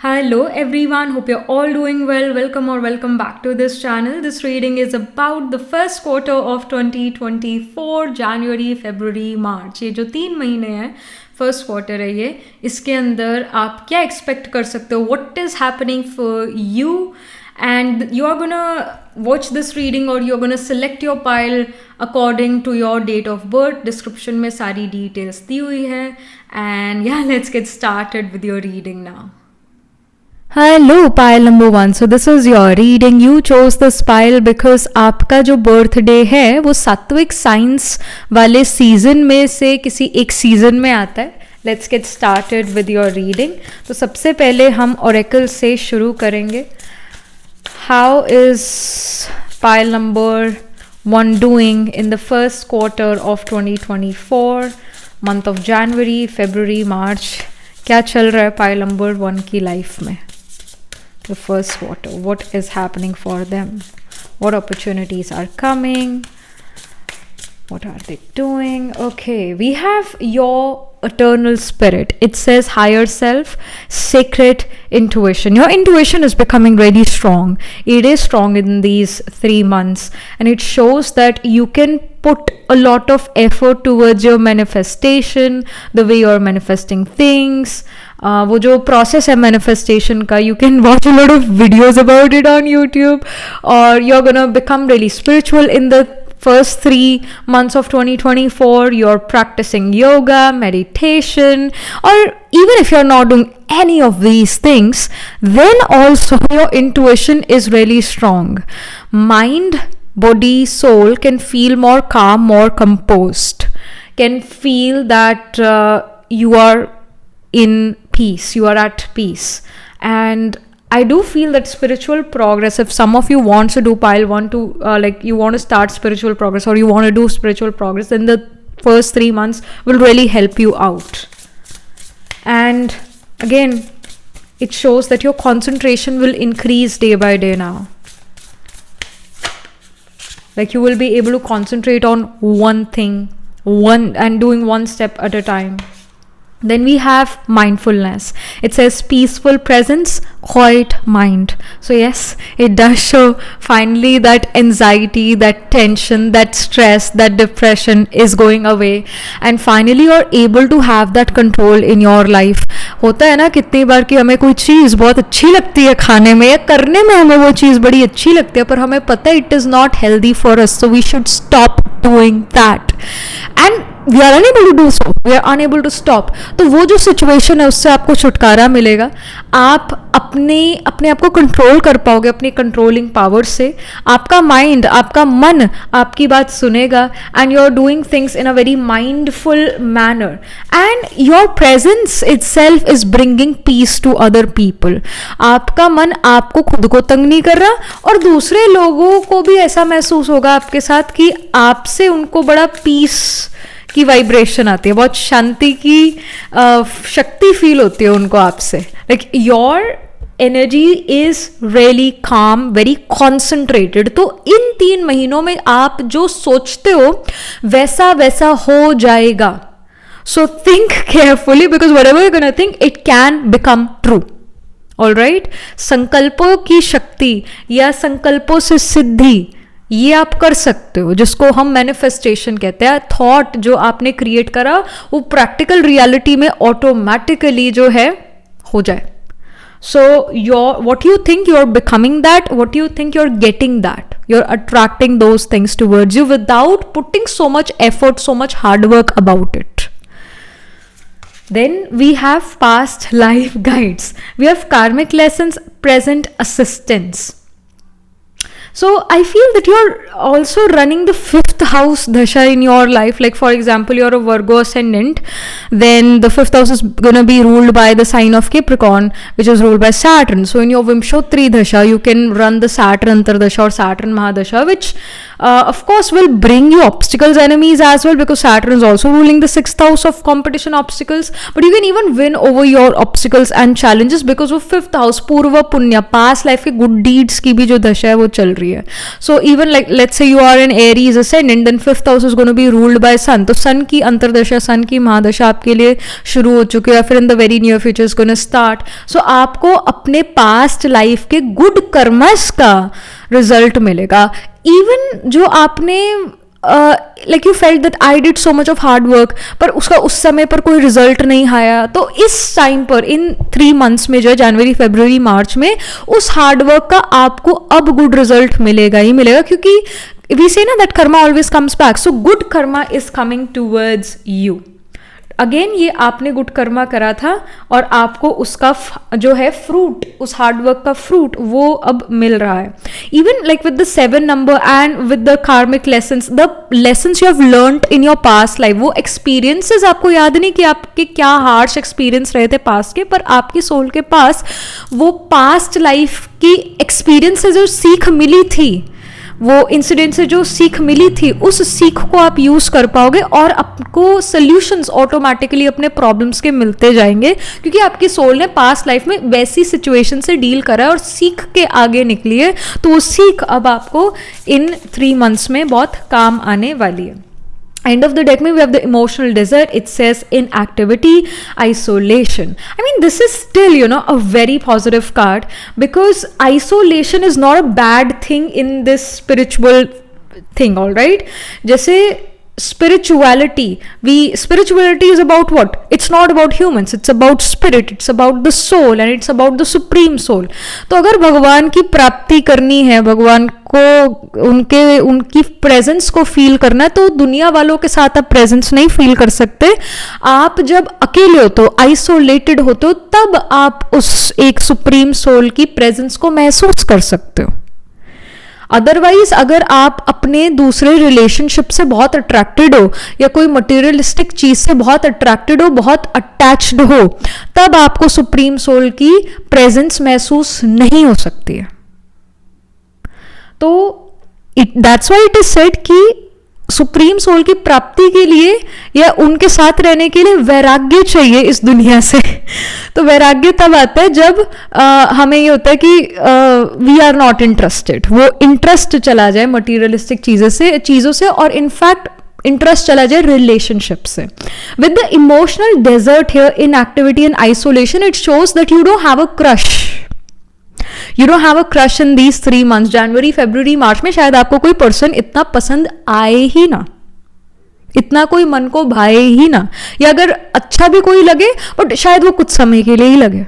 Hello everyone, hope you're all doing well. Welcome or welcome back to this channel. This reading is about the first quarter of 2024, January, February, March. ये जो 3 महीने हैं first quarter है ये, इसके अंदर आप क्या एक्सपेक्ट कर सकते हो, what is happening for you, and you are gonna watch this reading or you're gonna select your pile according to your date of birth. Description में सारी details दी हुई है, and yeah, let's get started with your reading now. Hello pile number 1. So this is your reading. You chose this pile because आपका जो birthday है वो सात्विक science वाले सीजन में से किसी एक सीजन में आता है. Let's get started with your reading. तो सबसे पहले हम oracle से शुरू करेंगे. How is pile number 1 doing in the first quarter of 2024, month of January, February, March? क्या चल रहा है pile number 1 की लाइफ में? The first quarter, what is happening for them, what opportunities are coming, what are they doing? Okay, we have your eternal spirit. It says higher self, sacred intuition. Your intuition is becoming really strong. It is strong in these 3 months, and it shows that you can put a lot of effort towards your manifestation, the way you're manifesting things. वो जो process है manifestation का, you can watch a lot of videos about it on YouTube, or you're gonna become really spiritual in the first 3 months of 2024. You're practicing yoga, meditation, or even if you're not doing any of these things, then also your intuition is really strong. Mind, body, soul can feel more calm, more composed, can feel that you are in peace, you are at peace. And I do feel that spiritual progress, if some of you want to do pile 1 to like you want to start spiritual progress or you want to do spiritual progress, then the first 3 months will really help you out. And again, it shows that your concentration will increase day by day now. Like you will be able to concentrate on one thing, and doing one step at a time. Then we have mindfulness. It says peaceful presence, quiet mind. So yes, it does show finally that anxiety, that tension, that stress, that depression is going away, and finally you're able to have that control in your life. होता है ना कितनी बार कि हमें कोई चीज़ बहुत अच्छी लगती है खाने में या करने में, हमें वो चीज़ बड़ी अच्छी लगती है, पर हमें पता है it is not healthy for us, so we should stop doing that. And we are unable to do so, we are unable to stop. तो वो जो सिचुएशन है उससे आपको छुटकारा मिलेगा. आप अपने आप को कंट्रोल कर पाओगे अपनी कंट्रोलिंग पावर से. आपका माइंड, आपका मन आपकी बात सुनेगा, and you are doing things in a very mindful manner, and your presence itself is bringing peace to other people. आपका मन आपको खुद को तंग नहीं कर रहा, और दूसरे लोगों को भी ऐसा महसूस होगा आपके साथ कि आपसे उनको बड़ा पीस की वाइब्रेशन आती है, बहुत शांति की शक्ति फील होती है उनको आपसे. Like your energy is really काम, वेरी कॉन्सेंट्रेटेड. तो इन 3 महीनों में आप जो सोचते हो वैसा वैसा हो जाएगा. So think carefully, because whatever you gonna think it can become true. Alright, संकल्पों की शक्ति या संकल्पों से सिद्धि ये आप कर सकते हो, जिसको हम मैनिफेस्टेशन कहते हैं. थॉट जो आपने क्रिएट करा वो प्रैक्टिकल रियलिटी में ऑटोमेटिकली जो है हो जाए. So your what you think you are becoming that, what you think you are getting that, you are attracting those things towards you without putting so much effort, so much hard work about it. Then we have past life guides. We have karmic lessons, present assistance. So I feel that you're also running the 5th house dasha in your life. Like for example, you're a Virgo ascendant, then the 5th house is going to be ruled by the sign of Capricorn, which is ruled by Saturn. So in your Vimshottari dasha, you can run the Saturn Antardasha or Saturn Mahadasha, which of course will bring you obstacles, enemies as well, because Saturn is also ruling the 6th house of competition obstacles. But you can even win over your obstacles and challenges because वो 5th house पूर्व पुण्य, past life के good deeds की भी जो दशा है वो चल रही रही है. So even like let's say you are in Aries ascendant, then 5th house is going to be ruled by sun. तो सन की अंतर्दशा, सन की महादशा आपके लिए शुरू हो चुकी है, फिर in the very near future is going to start. So आपको अपने पास्ट लाइफ के गुड कर्मस का रिजल्ट मिलेगा. इवन जो आपने like you felt that I did so much of hard work, पर उसका उस समय पर कोई रिजल्ट नहीं आया, तो इस टाइम पर इन 3 months में जो है जनवरी, फरवरी, मार्च में उस हार्ड वर्क का आपको अब गुड रिजल्ट मिलेगा ही मिलेगा. क्योंकि वी से ना that Karma always comes back. So good Karma is coming towards you. Again ये आपने गुड कर्मा करा था और आपको उसका जो है फ्रूट, उस हार्डवर्क का फ्रूट वो अब मिल रहा है. Even like with the 7 number and with the कार्मिक lessons, the lessons you have learned in your past life, वो एक्सपीरियंसेस आपको याद नहीं कि आपके क्या हार्श एक्सपीरियंस रहे थे पास्ट के, पर आपकी सोल के पास वो पास्ट लाइफ की एक्सपीरियंसेस जो सीख मिली थी, वो इंसिडेंट से जो सीख मिली थी, उस सीख को आप यूज कर पाओगे और आपको सॉल्यूशंस ऑटोमेटिकली अपने प्रॉब्लम्स के मिलते जाएंगे. क्योंकि आपकी सोल ने पास्ट लाइफ में वैसी सिचुएशन से डील करा है और सीख के आगे निकली है. तो वो सीख अब आपको इन 3 months में बहुत काम आने वाली है. End of the deck, we have the emotional desert. It says inactivity, isolation. I mean, this is still, a very positive card, because isolation is not a bad thing in this spiritual thing, all right? जैसे spirituality is about what? It's not about humans, it's about spirit, it's about the soul, and it's about the supreme soul. तो अगर भगवान की प्राप्ति करनी है, भगवान को उनकी प्रेजेंस को फील करना है, तो दुनिया वालों के साथ आप प्रेजेंस नहीं फील कर सकते. आप जब अकेले हो तो, आइसोलेटेड होते हो, तब आप उस एक सुप्रीम सोल की प्रेजेंस को महसूस कर सकते हो. अदरवाइज अगर आप अपने दूसरे रिलेशनशिप से बहुत अट्रैक्टेड हो या कोई मटेरियलिस्टिक चीज से बहुत अट्रैक्टेड हो, बहुत अटैच्ड हो, तब आपको सुप्रीम सोल की प्रेजेंस महसूस नहीं हो सकती है. तो that's why it is said कि सुप्रीम सोल की प्राप्ति के लिए या उनके साथ रहने के लिए वैराग्य चाहिए इस दुनिया से. तो वैराग्य तब आता है जब हमें ये होता है कि वी आर नॉट इंटरेस्टेड, वो इंटरेस्ट चला जाए मटीरियलिस्टिक चीज़ों से और इनफैक्ट इंटरेस्ट चला जाए रिलेशनशिप से. With the emotional desert here, in activity and isolation, it shows that you don't have a crush. You don't have a crush in these 3 months. जनवरी, फरवरी, मार्च में शायद आपको कोई पर्सन इतना पसंद आए ही ना, इतना कोई मन को भाए ही ना, या अगर अच्छा भी कोई लगे बट शायद वो कुछ समय के लिए ही लगे.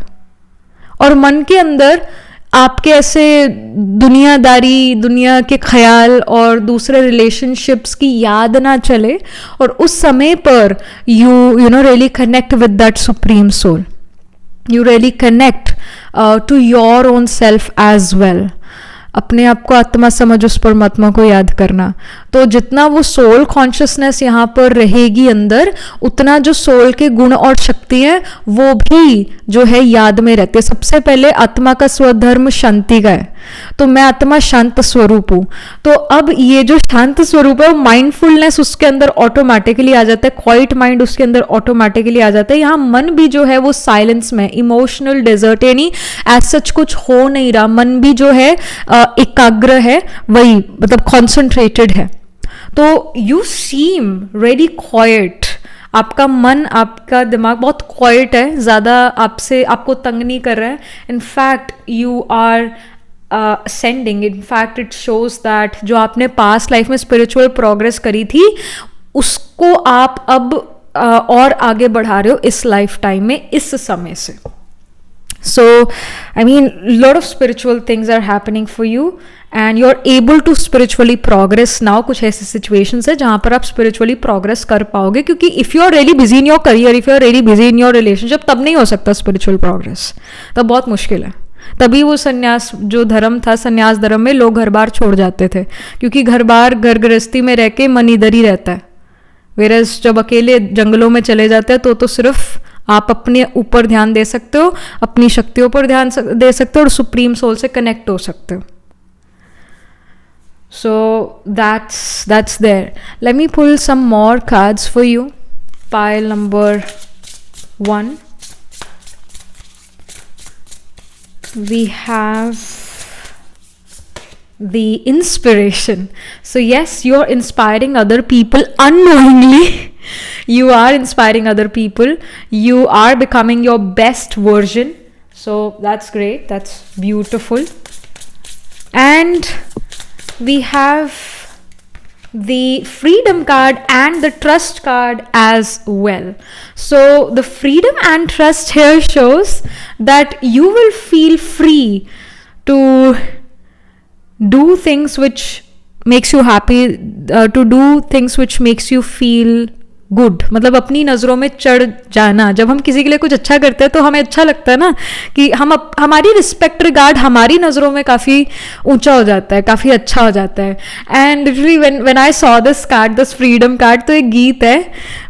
और मन के अंदर आपके ऐसे दुनियादारी, दुनिया के ख्याल और दूसरे रिलेशनशिप्स की याद ना चले, और उस समय पर you know really connect with that supreme soul. You really connect to your own self as well. अपने आप को आत्मा समझ, उस परमात्मा को याद करना. तो जितना वो सोल कॉन्शियसनेस यहाँ पर रहेगी अंदर, उतना जो सोल के गुण और शक्ति है वो भी जो है याद में रहते. सबसे पहले आत्मा का स्वधर्म शांति का है, तो मैं आत्मा शांत स्वरूप हूँ. तो अब ये जो शांत स्वरूप है, वो माइंडफुलनेस उसके अंदर ऑटोमेटिकली आ जाता है, क्वाइट माइंड उसके अंदर ऑटोमेटिकली आ जाता है. यहाँ मन भी जो है वो साइलेंस में, इमोशनल डेजर्ट, यानी एज सच कुछ हो नहीं रहा, मन भी जो है एकाग्र है, वही मतलब कॉन्सेंट्रेटेड है. तो यू सीम वेरी क्वाइट, आपका मन, आपका दिमाग बहुत क्वाइट है, ज़्यादा आपको तंग नहीं कर रहा है. In fact you are ascending. In fact, it shows that जो आपने पास्ट लाइफ में स्पिरिचुअल प्रोग्रेस करी थी, उसको आप अब और आगे बढ़ा रहे हो इस लाइफ टाइम में, इस समय से. So, I mean, lot of spiritual things are happening for you and you're able to spiritually progress now. कुछ ऐसी situations है जहाँ पर आप spiritually progress कर पाओगे, क्योंकि if you're really busy in your career, if you're really busy in your relationship, तब नहीं हो सकता spiritual progress. तब बहुत मुश्किल है. तभी वो संन्यास जो धर्म था, संन्यास धर्म में लोग घर बार छोड़ जाते थे, क्योंकि घर बार, घर गृहस्थी में रह के मन इधर ही रहता है. वेरस जब अकेले जंगलों में चले जाते हैं तो सिर्फ आप अपने ऊपर ध्यान दे सकते हो, अपनी शक्तियों पर ध्यान दे सकते हो और सुप्रीम सोल से कनेक्ट हो सकते हो. सो that's there. Let me pull some more cards for you. Pile number 1. We have the inspiration. So yes, you're inspiring other people unknowingly. You are inspiring other people. You are becoming your best version. So that's great. That's beautiful. And we have the freedom card and the trust card as well. So the freedom and trust here shows that you will feel free to do things which makes you happy, to do things which makes you feel good, मतलब अपनी नज़रों में चढ़ जाना. जब हम किसी के लिए कुछ अच्छा करते हैं तो हमें अच्छा लगता है ना कि हमारी रिस्पेक्ट रिगार्ड हमारी नज़रों में काफ़ी ऊंचा हो जाता है, काफ़ी अच्छा हो जाता है. And literally when I saw this card, this freedom card, तो एक गीत है,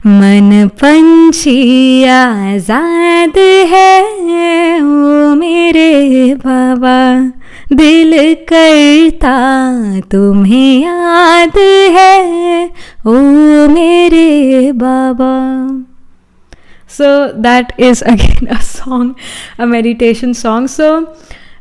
मन पंछी आज़ाद है ओ मेरे बाबा, दिल करता तुम्हें याद है ओ मेरे बाबा. So that is again a song, a meditation song. So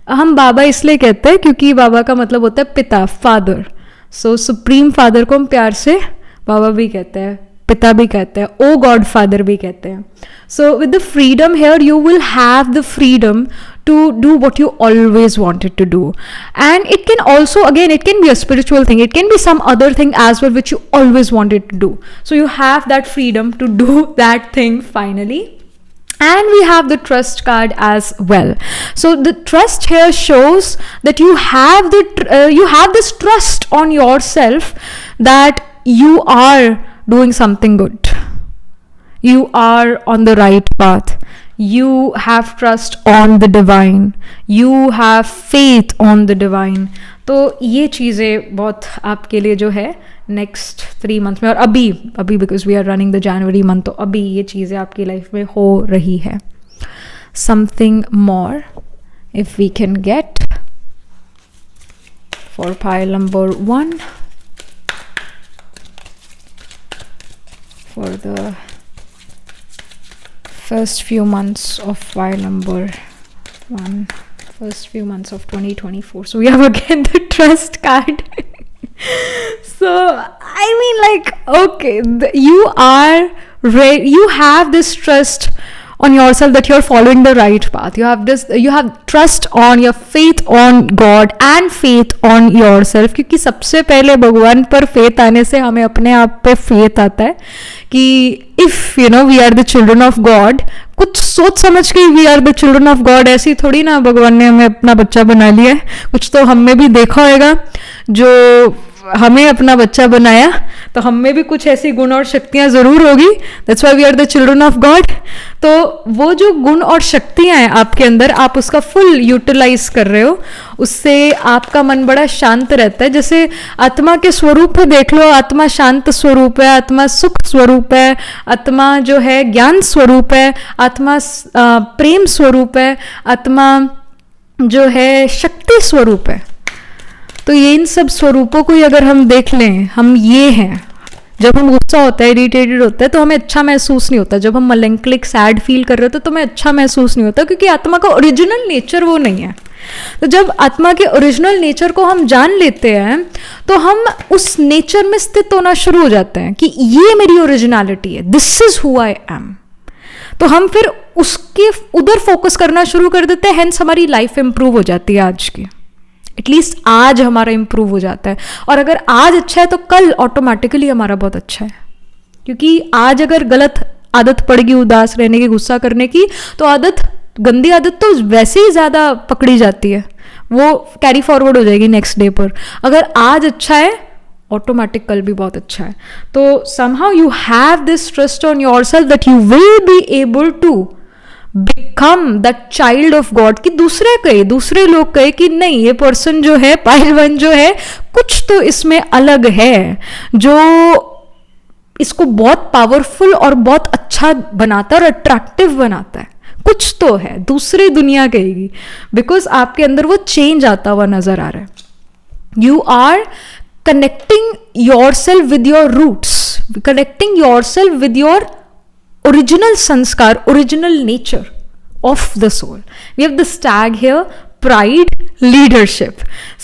हम बाबा इसलिए कहते हैं क्योंकि बाबा का मतलब होता है पिता, फादर. सो सुप्रीम फादर को हम प्यार से बाबा भी कहते हैं, पिता भी कहते हैं, ओ गॉड फादर भी कहते हैं. So with the freedom here you will have the freedom to do what you always wanted to do. And it can also, again, it can be a spiritual thing, it can be some other thing as well which you always wanted to do. So you have that freedom to do that thing finally. And we have the trust card as well. So the trust here shows that you have this trust on yourself that you are doing something good, you are on the right path, you have trust on the divine, you have faith on the divine. तो ये चीज़ें बहुत आपके लिए जो है next 3 months में, और अभी because we are running the January month, तो अभी ये चीज़ें आपकी लाइफ में हो रही है. Something more if we can get for pile number 1 for the first few months of file number 1, first few months of 2024. So we have again the trust card. So I mean, like, okay, you are you have this trust on yourself that you're following the right path. You have trust on your faith on God and faith on yourself. क्योंकि सबसे पहले भगवान पर faith आने से हमें अपने आप पे faith आता है कि if we are the children of God, कुछ सोच समझ के we are the children of God, ऐसी थोड़ी ना भगवान ने हमें अपना बच्चा बना लिया है. कुछ तो हम में भी देखा होगा जो हमें अपना बच्चा बनाया, तो हम में भी कुछ ऐसी गुण और शक्तियाँ ज़रूर होगी. That's why we are the children of God. तो वो जो गुण और शक्तियाँ हैं आपके अंदर, आप उसका फुल यूटिलाइज कर रहे हो, उससे आपका मन बड़ा शांत रहता है. जैसे आत्मा के स्वरूप पे देख लो, आत्मा शांत स्वरूप है, आत्मा सुख स्वरूप है, आत्मा जो है ज्ञान स्वरूप है, आत्मा प्रेम स्वरूप है, आत्मा जो है शक्ति स्वरूप है. तो ये इन सब स्वरूपों को ही अगर हम देख लें, हम ये हैं. जब हम गुस्सा होता है, इरिटेटेड होता है, तो हमें अच्छा महसूस नहीं होता. जब हम मलंकलिक सैड फील कर रहे होते हैं तो हमें अच्छा महसूस नहीं होता, क्योंकि आत्मा का ओरिजिनल नेचर वो नहीं है. तो जब आत्मा के ओरिजिनल नेचर को हम जान लेते हैं तो हम उस नेचर में स्थित होना शुरू हो जाते हैं कि ये मेरी ओरिजिनलिटी है, this is who I am. तो हम फिर उसके उधर फोकस करना शुरू कर देते हैं. हेंस हमारी लाइफ इंप्रूव हो जाती है. आज की एटलीस्ट आज हमारा इंप्रूव हो जाता है. और अगर आज अच्छा है तो कल ऑटोमेटिकली हमारा बहुत अच्छा है. क्योंकि आज अगर गलत आदत पड़ेगी उदास रहने की, गुस्सा करने की, तो आदत, गंदी आदत तो वैसे ही ज़्यादा पकड़ी जाती है, वो कैरी फॉरवर्ड हो जाएगी नेक्स्ट डे पर. अगर आज अच्छा है ऑटोमेटिक कल भी बहुत अच्छा है. तो somehow you have this trust on yourself that you will be able to become that child of God. कि दूसरे लोग कहे कि नहीं, ये पर्सन जो है, पाइलवन जो है, कुछ तो इसमें अलग है जो इसको बहुत पावरफुल और बहुत अच्छा बनाता है और अट्रैक्टिव बनाता है. कुछ तो है, दूसरी दुनिया कहेगी, बिकॉज आपके अंदर वो चेंज आता हुआ नजर आ रहा है. You are connecting yourself with your roots, connecting yourself with your original sanskar, original nature of the soul. We have the stag here, pride leadership.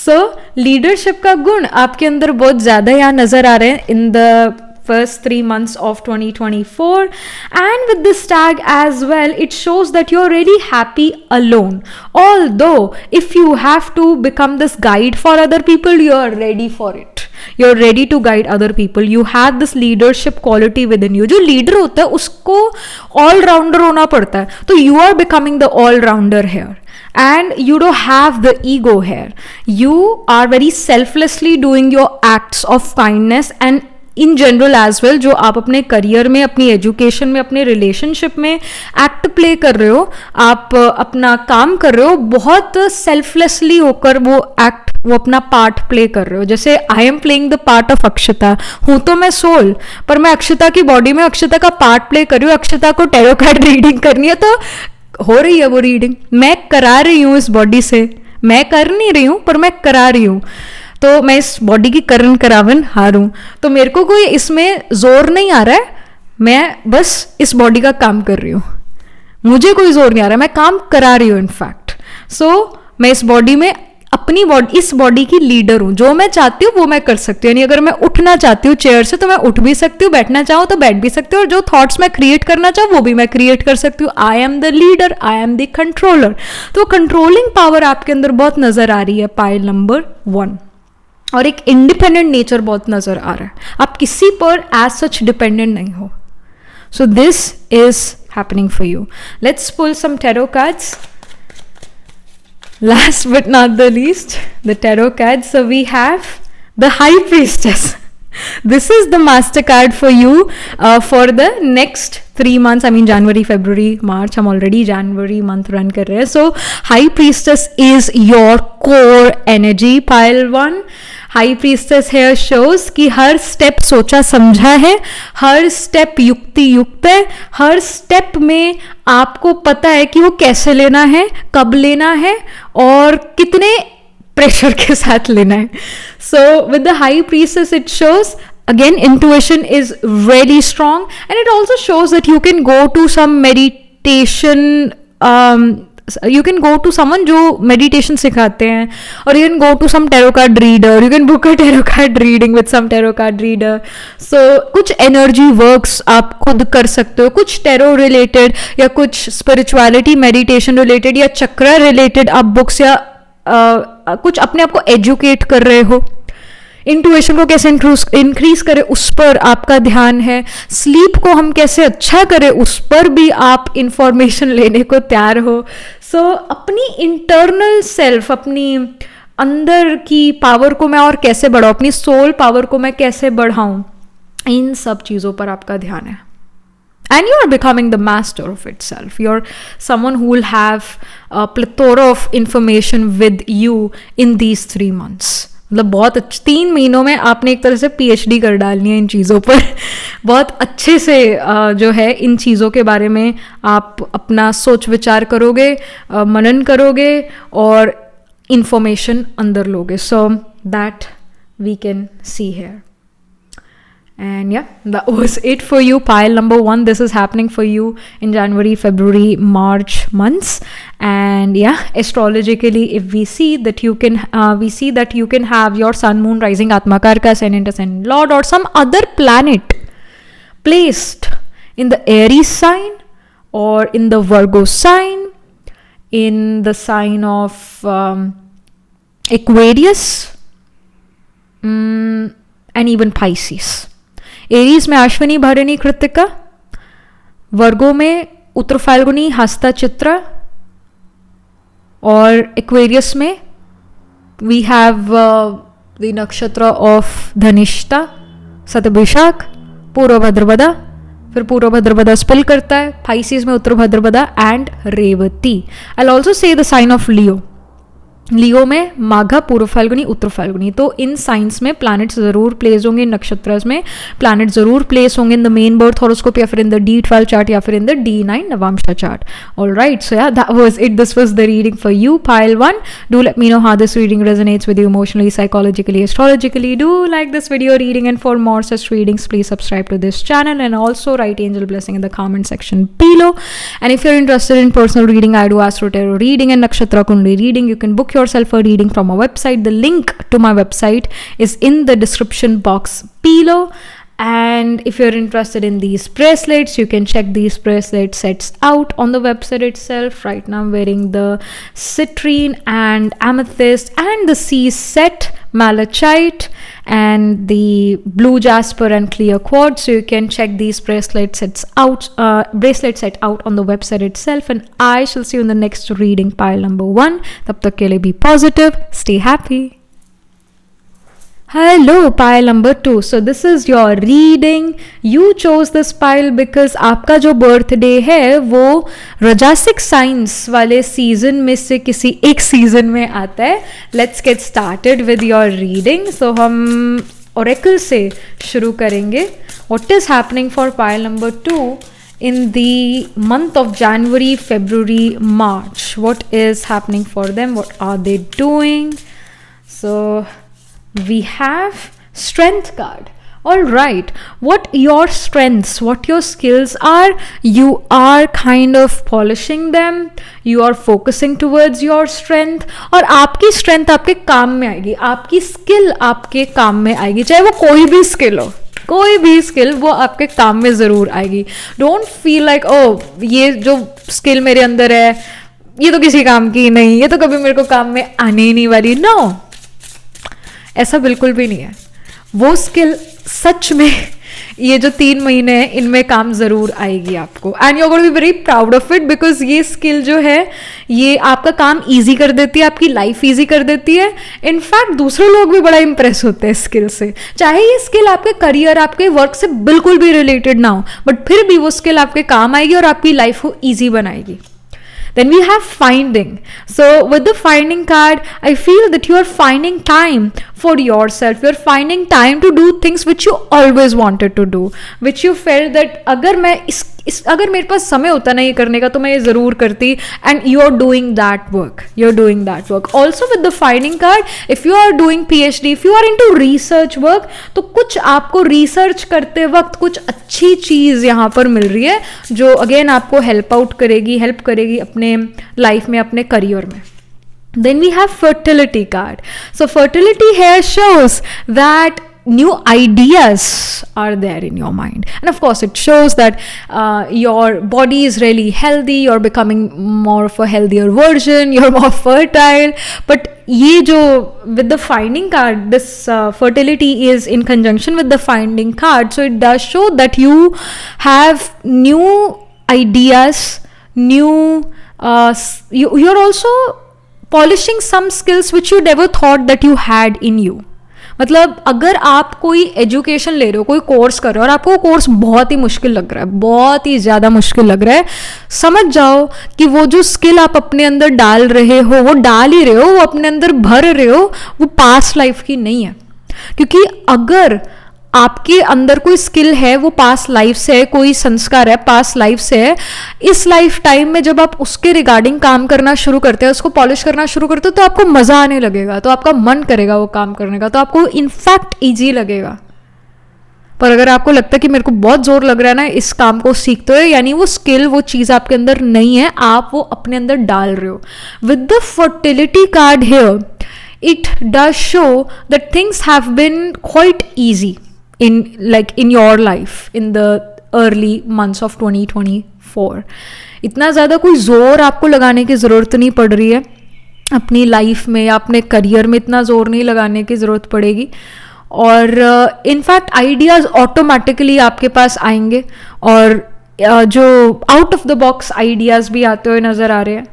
So leadership का गुण आपके अंदर बहुत ज़्यादा यहाँ नज़र आ रहे हैं in the first 3 months of 2024, and with this tag as well, it shows that you're really happy alone. Although if you have to become this guide for other people, you're ready for it. You're ready to guide other people. You have this leadership quality within you. जो leader होता है उसको all rounder होना पड़ता है, तो you are becoming the all rounder here. And you don't have the ego here. You are very selflessly doing your acts of kindness and in general as well, जो आप अपने करियर में, अपनी education में, अपने रिलेशनशिप में act play कर रहे हो, आप अपना काम कर रहे हो, बहुत सेल्फलेसली होकर वो एक्ट, वो अपना पार्ट प्ले कर रहे हो. जैसे I am playing the part of Akshata. हूँ तो मैं सोल, पर मैं अक्षता की बॉडी में अक्षता का पार्ट प्ले कर रही हूँ. अक्षता को टैरो कार्ड रीडिंग करनी है तो हो रही है वो रीडिंग, मैं करा रही हूँ इस बॉडी से. मैं कर नहीं रही हूँ पर मैं करा रही हूँ, तो मैं इस बॉडी की करण करावन हारूं. तो मेरे को कोई इसमें जोर नहीं आ रहा है, मैं बस इस बॉडी का काम कर रही हूँ. मुझे कोई जोर नहीं आ रहा है, मैं काम करा रही हूँ इनफैक्ट. सो मैं इस बॉडी में अपनी बॉडी, इस बॉडी की लीडर हूँ. जो मैं चाहती हूँ वो मैं कर सकती हूँ. यानी अगर मैं उठना चाहती हूँ चेयर से तो मैं उठ भी सकती हूँ, बैठना चाहूँ तो बैठ भी सकती हूँ, और जो थॉट्स मैं क्रिएट करना चाहूँ वो भी मैं क्रिएट कर सकती हूँ. I am the leader, I am the controller. तो कंट्रोलिंग पावर आपके अंदर बहुत नजर आ रही है, पाइल नंबर 1. और एक इंडिपेंडेंट नेचर बहुत नजर आ रहा है, आप किसी पर एज सच डिपेंडेंट नहीं हो. So this is happening for you. Let's pull some tarot cards. Last but not the least, the tarot cards. So we have the High Priestess. This is the master card for you for the next 3 months. I mean January, February, March. हम already January month run कर रहे हैं. So High Priestess is your core energy. Pile 1. High Priestess here shows कि हर step सोचा समझा है, हर step युक्ति युक्त है, हर स्टेप में आपको पता है कि वो कैसे लेना है, कब लेना है और कितने प्रेशर के साथ लेना है. So with the High Priestess it shows again intuition is really strong, and it also shows that you can go to some meditation, you can go to someone जो meditation सिखाते हैं, or you can go to some tarot card reader, you can book a tarot card reading with some tarot card reader. So कुछ energy works आप खुद कर सकते हो, कुछ tarot related या कुछ spirituality meditation related या चक्रा related आप books या कुछ अपने आप को educate कर रहे हो. इंटुइशन को कैसे इंक्रीज करें उस पर आपका ध्यान है. स्लीप को हम कैसे अच्छा करें उस पर भी आप इंफॉर्मेशन लेने को तैयार हो. सो अपनी इंटरनल सेल्फ, अपनी अंदर की पावर को मैं और कैसे बढ़ाऊं, अपनी सोल पावर को मैं कैसे बढ़ाऊं, इन सब चीज़ों पर आपका ध्यान है. And you are becoming the master of itself. You're someone who will have a plethora of information with you in these 3 months. मतलब बहुत 3 महीनों में आपने एक तरह से PhD कर डालनी है इन चीज़ों पर. बहुत अच्छे से जो है इन चीज़ों के बारे में आप अपना सोच विचार करोगे, मनन करोगे और इंफॉर्मेशन अंदर लोगे. So that we can see here. And yeah, that was it for you, pile number 1. This is happening for you in January, February, March months. And yeah, astrologically, if we see that you can have your sun, moon, rising, atmakarka, ascendant, ascendant lord, or some other planet placed in the Aries sign or in the Virgo sign, in the sign of Aquarius, and even Pisces. Aries में अश्विनी, भरणी, कृत्तिका, वर्गो में उत्तर फाल्गुनी, हस्ता, चित्रा, और Aquarius में we have the नक्षत्र of Dhanishtha, शतभिषाख, पूर्व भाद्रपदा, फिर पूर्व भाद्रपदा स्पिल करता है. पाइसेस में Uttara Bhadrapada and Revati. I will also say the sign of Leo. Leo में माघा, पूर्व फाल्गुनी, उत्तर फाल्गुनी. तो इन साइंस में प्लैनेट्स जरूर प्लेस होंगे, नक्षत्र में प्लैनेट जरूर प्लेस होंगे in the main birth horoscope या फिर इन द D12 चार्ट या फिर in the D9 navamsha chart. Alright, so yeah that was it. This was the reading for you, pile 1. Do let me know how this reading resonates with you emotionally, psychologically, astrologically. Do like this video reading, and for more such readings please subscribe to this channel and also write angel blessing in the comment section below. And if you're interested in personal reading, I do astro tarot reading and nakshatra kundi reading. You can book your yourself a reading from our website. The link to my website is in the description box below. And if you're interested in these bracelets, you can check these bracelet sets out on the website itself. Right now I'm wearing the citrine and amethyst and the sea set malachite and the blue jasper and clear quartz. So you can check these bracelet set out on the website itself. And I shall see you in the next reading, pile number 1. Tab tak ke liye be positive, stay happy. Hello, pile number 2. So this is your reading. You chose this pile because आपका जो birthday है वो राजसिक science वाले season में से किसी एक सीजन में आता है. Let's get started with your reading. So हम ओरेकल से शुरू करेंगे. What is happening for pile number 2 in the month of January, February, March? What is happening for them? What are they doing? So we have strength card. All right, what your strengths, what your skills are, you are kind of polishing them, you are focusing towards your strength. और आपकी strength आपके काम में आएगी, आपकी skill आपके काम में आएगी, चाहे वो कोई भी skill हो, कोई भी स्किल वो आपके काम में ज़रूर आएगी. डोंट फील लाइक ओ ये जो स्किल मेरे अंदर है ये तो किसी काम की नहीं, ये तो कभी मेरे को काम में आने ही नहीं वाली. नो, ऐसा बिल्कुल भी नहीं है. वो स्किल सच में ये जो 3 महीने हैं इनमें काम ज़रूर आएगी आपको. And you are going to be very proud of it because ये स्किल जो है ये आपका काम ईजी कर देती है, आपकी लाइफ ईजी कर देती है. इनफैक्ट दूसरे लोग भी बड़ा इंप्रेस होते हैं स्किल से, चाहे ये स्किल आपके करियर आपके वर्क से बिल्कुल भी रिलेटेड ना हो, बट फिर भी वो स्किल आपके काम आएगी और आपकी लाइफ को ईजी बनाएगी. Then we have finding. So with the finding card, I feel that you are finding time for yourself. You are finding time to do things which you always wanted to do, which you felt that अगर मैं अगर मेरे पास समय होता ना ये करने का तो मैं ये ज़रूर करती. And you are doing that work. You are doing that work. Also with the finding card, if you are doing PhD, if you are into research work, तो कुछ आपको रिसर्च करते वक्त कुछ अच्छी चीज़ यहाँ पर मिल रही है जो अगेन आपको हेल्प करेगी अपने लाइफ में, अपने करियर में. Then we have fertility card. So fertility here shows that new ideas are there in your mind, and of course it shows that your body is really healthy, you're becoming more of a healthier version, you're more fertile. But ye jo with the finding card, this fertility is in conjunction with the finding card, so it does show that you have new ideas, you're also polishing some skills which you never thought that you had in you. मतलब अगर आप कोई education ले रहे हो, कोई course कर रहे हो और आपको वो कोर्स बहुत ही मुश्किल लग रहा है, बहुत ही ज़्यादा मुश्किल लग रहा है, समझ जाओ कि वो जो स्किल आप अपने अंदर डाल रहे हो, वो डाल ही रहे हो, वो अपने अंदर भर रहे हो, वो पास्ट लाइफ की नहीं है. क्योंकि अगर आपके अंदर कोई स्किल है वो पास्ट लाइफ से है, कोई संस्कार है पास्ट लाइफ से है, इस लाइफ टाइम में जब आप उसके रिगार्डिंग काम करना शुरू करते हैं, उसको पॉलिश करना शुरू करते हो, तो आपको मज़ा आने लगेगा, तो आपका मन करेगा वो काम करने का, तो आपको इनफैक्ट ईजी लगेगा. पर अगर आपको लगता है कि मेरे को बहुत जोर लग रहा है ना इस काम को सीखते हुए, यानी वो स्किल वो चीज़ आपके अंदर नहीं है, आप वो अपने अंदर डाल रहे हो. With the fertility card here it does show that things have been quite easy in your life in the early months of 2024. इतना ज़्यादा कोई ज़ोर आपको लगाने की ज़रूरत नहीं पड़ रही है अपनी लाइफ में या अपने करियर में, इतना ज़ोर नहीं लगाने की ज़रूरत पड़ेगी. और इनफैक्ट आइडियाज़ ऑटोमेटिकली आपके पास आएंगे और जो out of the box ideas भी आते हुए नज़र आ रहे हैं.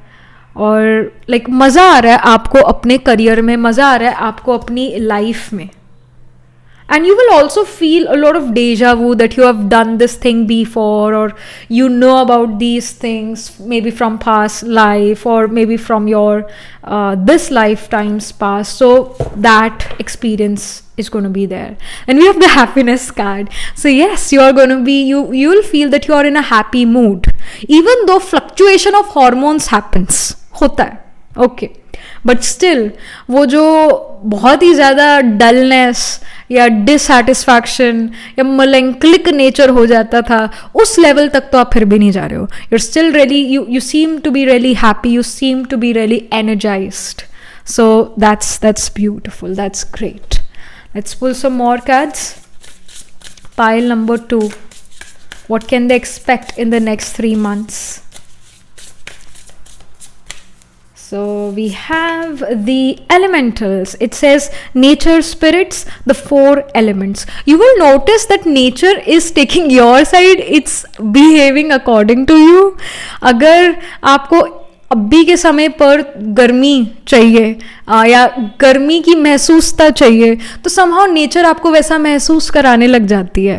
और लाइक मज़ा आ रहा है आपको अपने करियर में, मज़ा आ रहा है आपको अपनी लाइफ में. And you will also feel a lot of deja vu that you have done this thing before, or you know about these things maybe from past life or maybe from your this lifetime's past. So that experience is going to be there. And we have the happiness card. So yes, you are going to be, you will feel that you are in a happy mood, even though fluctuation of hormones happens. होता है, okay. But still वो जो बहुत ही ज़्यादा dullness या dissatisfaction या मलैंक्लिक nature हो जाता था, उस लेवल तक तो आप फिर भी नहीं जा रहे हो. You're still really, you seem to be really happy, you seem to be really energised. So that's beautiful. That's great. Let's pull some more cards. Pile number 2. What can they expect in the next 3 months? So we have the elementals. It says nature spirits, the 4 elements. You will notice that nature is taking your side. It's behaving according to you. अगर आपको अभी के समय पर गर्मी चाहिए या गर्मी की महसूसता चाहिए, तो समहाउ नेचर आपको वैसा महसूस कराने लग जाती है,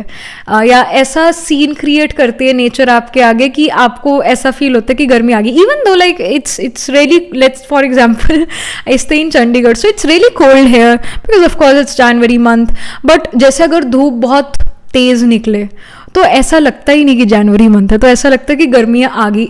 या ऐसा सीन क्रिएट करती है नेचर आपके आगे कि आपको ऐसा फील होता है कि गर्मी आ गई. Even though like it's really, let's for example I stay in Chandigarh, so it's really cold here because of course it's January month. But जैसे अगर धूप बहुत तेज निकले तो ऐसा लगता ही नहीं कि जनवरी मंथ है, तो ऐसा लगता है कि गर्मियाँ आ गई.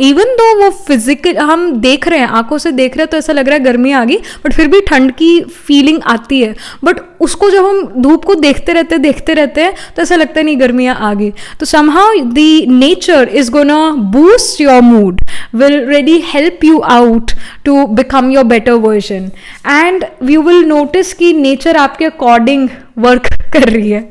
इवन दो वो फिजिकल हम देख रहे हैं, आंखों से देख रहे हैं, तो ऐसा लग रहा है गर्मी आ गई, बट फिर भी ठंड की फीलिंग आती है. बट उसको जब हम धूप को देखते रहते हैं तो ऐसा लगता है नहीं गर्मियाँ आ गई. तो somehow the nature is gonna boost your mood, will really help you out to become your better version, and you will notice कि nature आपके according वर्क कर रही है,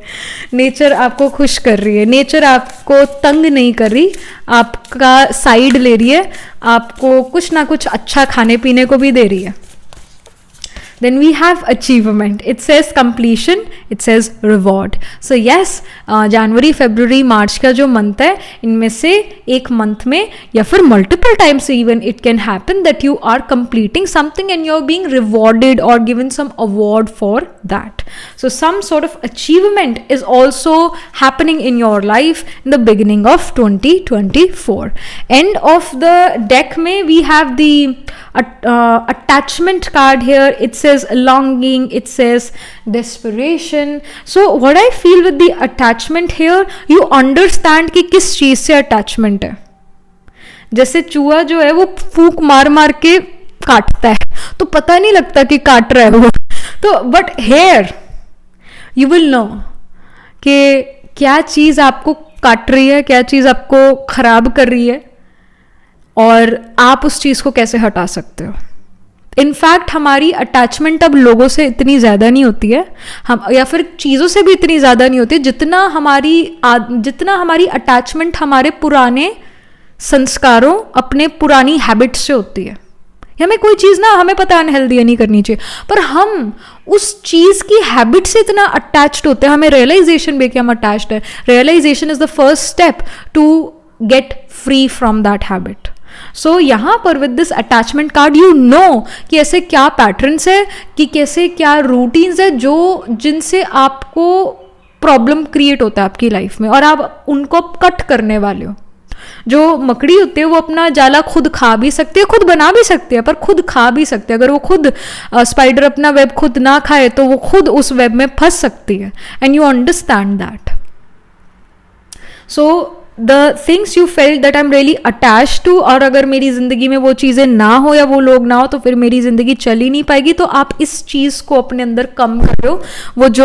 नेचर आपको खुश कर रही है, नेचर आपको तंग नहीं कर रही, आपका साइड ले रही है, आपको कुछ ना कुछ अच्छा खाने पीने को भी दे रही है. Then we have achievement. It says completion, it says reward. So yes, January, February, March का जो मंथ है, इनमें से एक मंथ में या फिर multiple times even it can happen that you are completing something and you're being rewarded or given some award for that. So some sort of achievement is also happening in your life in the beginning of 2024. End of the deck में we have the attachment card here. It says longing, it says desperation. So what I feel with the attachment here, you understand कि किस चीज से attachment है. जैसे चूहा जो है वो फूंक मार मार के काटता है, तो पता नहीं लगता कि काट रहा है वो, तो but here you will know कि क्या चीज आपको काट रही है, क्या चीज आपको खराब कर रही है, और आप उस चीज़ को कैसे हटा सकते हो. इनफैक्ट हमारी अटैचमेंट अब लोगों से इतनी ज़्यादा नहीं होती है, हम या फिर चीज़ों से भी इतनी ज़्यादा नहीं होती है, जितना हमारी अटैचमेंट हमारे पुराने संस्कारों, अपने पुरानी हैबिट्स से होती है. हमें कोई चीज़ ना, हमें पता है अनहेल्दी नहीं करनी चाहिए, पर हम उस चीज़ की हैबिट से इतना अटैच्ड होते हैं, हमें रियलाइजेशन भी कि हम अटैच्ड है. Realisation is the first step to get free from that habit. So यहाँ पर with this attachment card you know कि ऐसे क्या पैटर्न्स है, कि कैसे क्या रूटीन्स है जो जिनसे आपको प्रॉब्लम क्रिएट होता है आपकी लाइफ में, और आप उनको कट करने वाले हो. जो मकड़ी होती है वो अपना जाला खुद खा भी सकती है, खुद बना भी सकती है, पर खुद खा भी सकती है. अगर वो खुद स्पाइडर अपना वेब खुद ना खाए तो वो खुद उस वेब में फंस सकती है. And you understand that. So the things you felt that I'm really attached to, और अगर मेरी ज़िंदगी में वो चीज़ें ना हो या वो लोग ना हो तो फिर मेरी ज़िंदगी चल ही नहीं पाएगी. तो आप इस चीज़ को अपने अंदर कम करो. वो जो